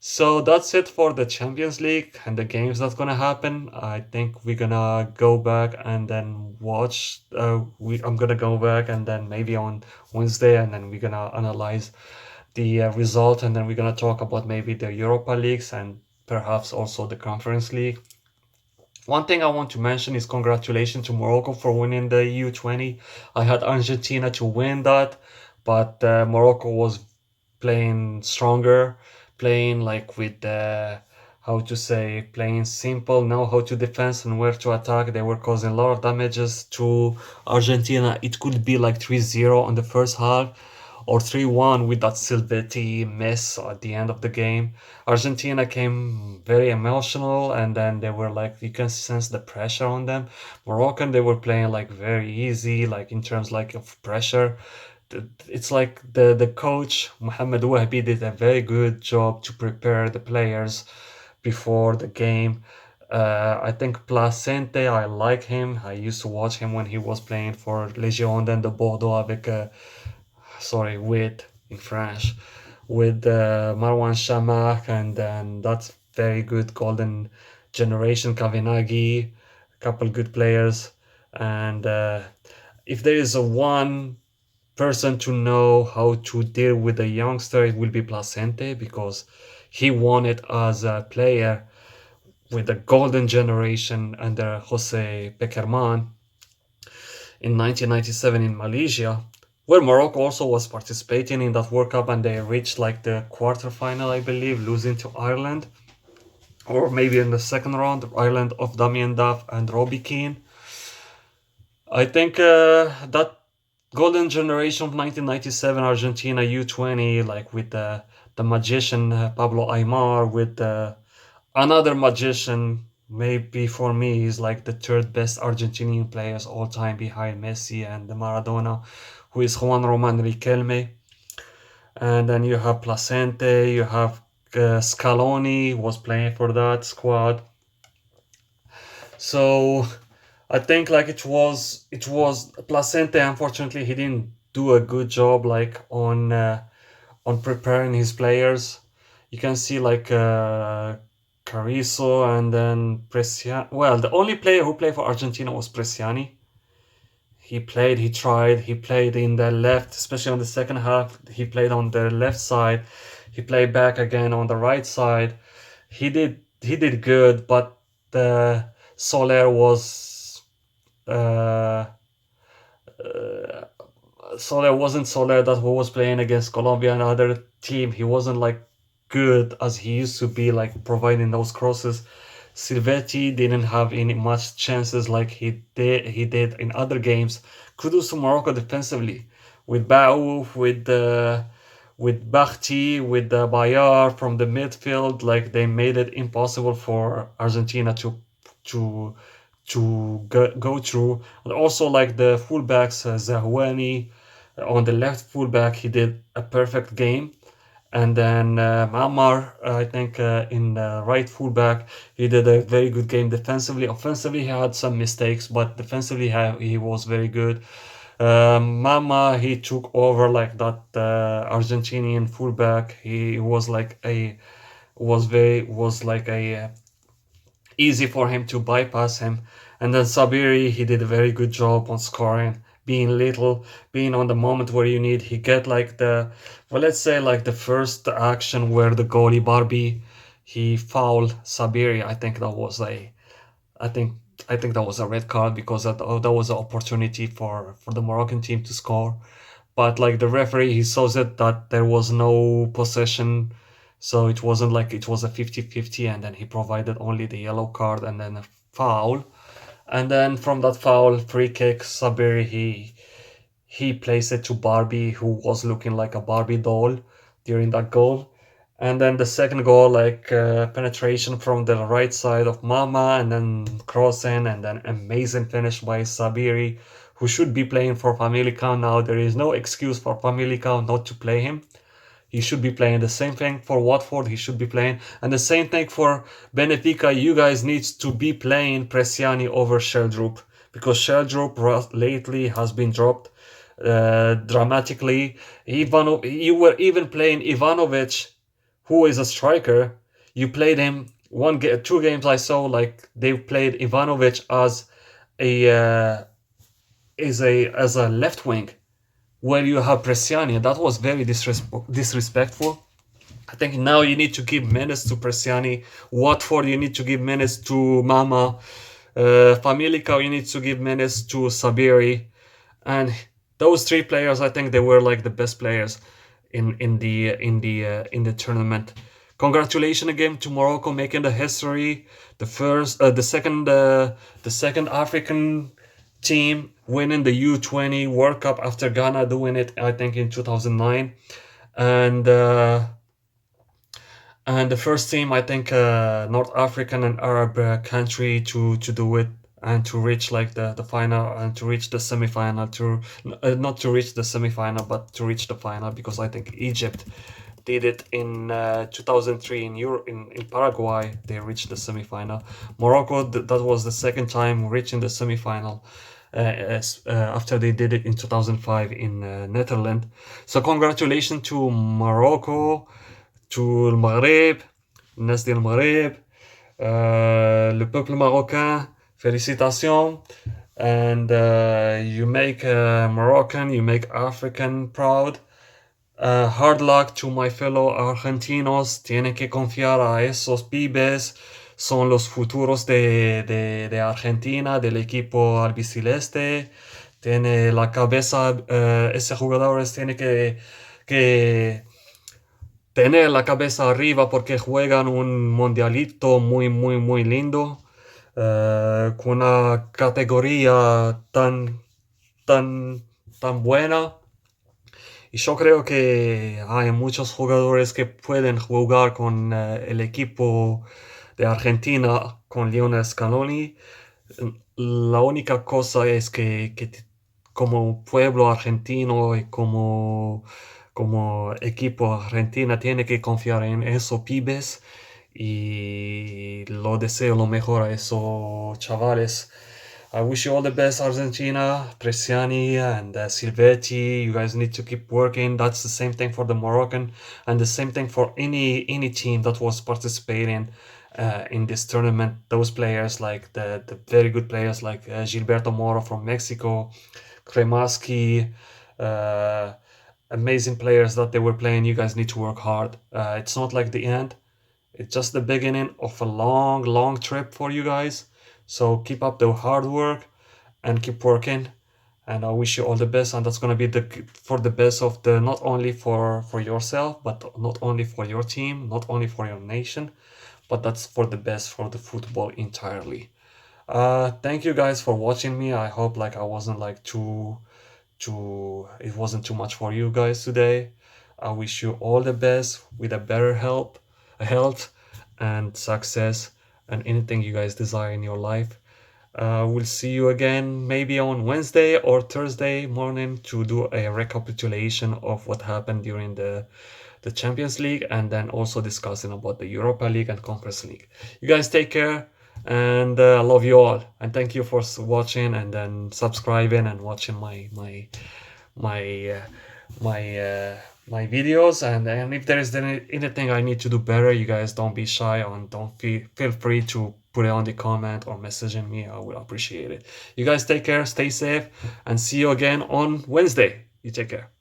So that's it for the Champions League and the games that's gonna happen. I think we're gonna go back and then watch. I'm gonna go back and then maybe on Wednesday, and then we're gonna analyze the result, and then we're gonna talk about maybe the Europa Leagues and perhaps also the Conference League. One thing I want to mention is congratulations to Morocco for winning the U20. I had Argentina to win that, but Morocco was playing stronger, playing like with how to say, playing simple, know how to defense and where to attack. They were causing a lot of damages to Argentina. It could be like 3-0 on the first half or 3-1 with that Silvetti miss at the end of the game. Argentina came very emotional, and then they were like, you can sense the pressure on them. Moroccan, they were playing like very easy, like in terms like of pressure. It's like the coach Mohamed Wahbi did a very good job to prepare the players before the game. I think Placente, I like him. I used to watch him when he was playing for Légion then de Bordeaux avec, with in French, with Marwan Shamak, and then that's very good golden generation. Kavinagi, a couple good players, and if there is a one person to know how to deal with a youngster, it will be Placente, because he won it as a player with the golden generation under Jose Pekerman in 1997 in Malaysia, where Morocco also was participating in that World Cup, and they reached like the quarterfinal, I believe, losing to Ireland, or maybe in the second round, Ireland of Damien Duff and Robbie Keane. I think that golden generation of 1997 Argentina U20, like with the magician Pablo Aimar, with another magician, maybe for me is like the third best Argentinian players all time behind Messi and Maradona, who is Juan Roman Riquelme. And then you have Placente, you have Scaloni was playing for that squad. So I think like it was Placente. Unfortunately, he didn't do a good job like on preparing his players. You can see like Carrizo and then Preciani. Well, the only player who played for Argentina was Preciani. He tried, he played in the left, especially on the second half. He played on the left side. He played back again on the right side. He did good, but the Soler was uh, uh, Soler wasn't Soler that who was playing against Colombia and other team. He wasn't like good as he used to be, like providing those crosses. Silvetti didn't have any much chances like he did in other games. Kudos to Morocco defensively with Bau, with Bakhti, with Bayar from the midfield. Like they made it impossible for Argentina to go through. And also like the fullbacks, Zahuani on the left fullback, he did a perfect game. And then Mammar, I think in right fullback, he did a very good game defensively. Offensively, he had some mistakes, but defensively, he was very good. Mama, he took over like that Argentinian fullback. He was like a was like a easy for him to bypass him. And then Sabiri, he did a very good job on scoring, being little, being on the moment where you need. He get like the, well, let's say like the first action where the goalie Barbie, he fouled Sabiri. I think, I think that was a red card because that was an opportunity for the Moroccan team to score. But like the referee, he saw that there was no possession, so it wasn't like it was a 50-50, and then he provided only the yellow card and then a foul. And then from that foul, free kick, Sabiri, he placed it to Barbie, who was looking like a Barbie doll during that goal. And then the second goal, like penetration from the right side of Mama, and then crossing, and then amazing finish by Sabiri, who should be playing for Famalicão now. There is no excuse for Famalicão not to play him. He should be playing. The same thing for Watford, he should be playing. And the same thing for Benfica, you guys need to be playing Presiani over Sheldrup, because Sheldrup lately has been dropped dramatically. You were even playing Ivanovic, who is a striker. You played him two games I saw, like they played Ivanovic as a as a left wing, where you have Presiani. That was very disrespectful. I think now you need to give minutes to Presiani. Watford, you need to give minutes to Mama. Famalicão, you need to give minutes to Sabiri. And those three players, I think they were like the best players in the tournament. Congratulations again to Morocco making the history. The second African team winning the U20 World Cup after Ghana doing it, I think, in 2009, and the first team, I think, North African and Arab country to do it and to reach like the final and to reach the semi-final, to not to reach the semi-final but to reach the final, because I think Egypt did it in 2003 in Paraguay. They reached the semi-final. Morocco, that was the second time reaching the semi-final after they did it in 2005 in Netherlands. So congratulations to Morocco, to le Maghreb, الناس ديال المغرب, le peuple marocain, félicitations. And you make Moroccan, you make African proud. Hard luck to my fellow argentinos. Tienen que confiar a esos pibes. Son los futuros de Argentina, del equipo albiceleste. Tiene la cabeza, ese jugadores tiene que tener la cabeza arriba porque juegan un mundialito muy lindo, con una categoría tan buena. Y yo creo que hay muchos jugadores que pueden jugar con el equipo de Argentina, con Lionel Scaloni. La única cosa es que como pueblo argentino y como equipo argentina tiene que confiar en esos pibes, y lo deseo lo mejor a esos chavales. I wish you all the best, Argentina, Presiani and Silvetti. You guys need to keep working. That's the same thing for the Moroccan, and the same thing for any team that was participating in this tournament. Those players, like the very good players like Gilberto Moro from Mexico, Kremaski, amazing players that they were playing. You guys need to work hard. It's not like the end. It's just the beginning of a long trip for you guys. So keep up the hard work and keep working. And I wish you all the best. And that's gonna be for the best of the, not only for yourself, but not only for your team, not only for your nation, but that's for the best for the football entirely. Thank you guys for watching me. I hope like I wasn't like it wasn't too much for you guys today. I wish you all the best with a better health and success and anything you guys desire in your life. We'll see you again maybe on Wednesday or Thursday morning to do a recapitulation of what happened during the Champions League, and then also discussing about the Europa League and Conference League. You guys take care, and I love you all, and thank you for watching and then subscribing and watching my uh, my videos. And if there is anything I need to do better, you guys don't be shy, and don't feel free to put it on the comment or messaging me. I will appreciate it. You guys take care, stay safe, and see you again on Wednesday. You take care.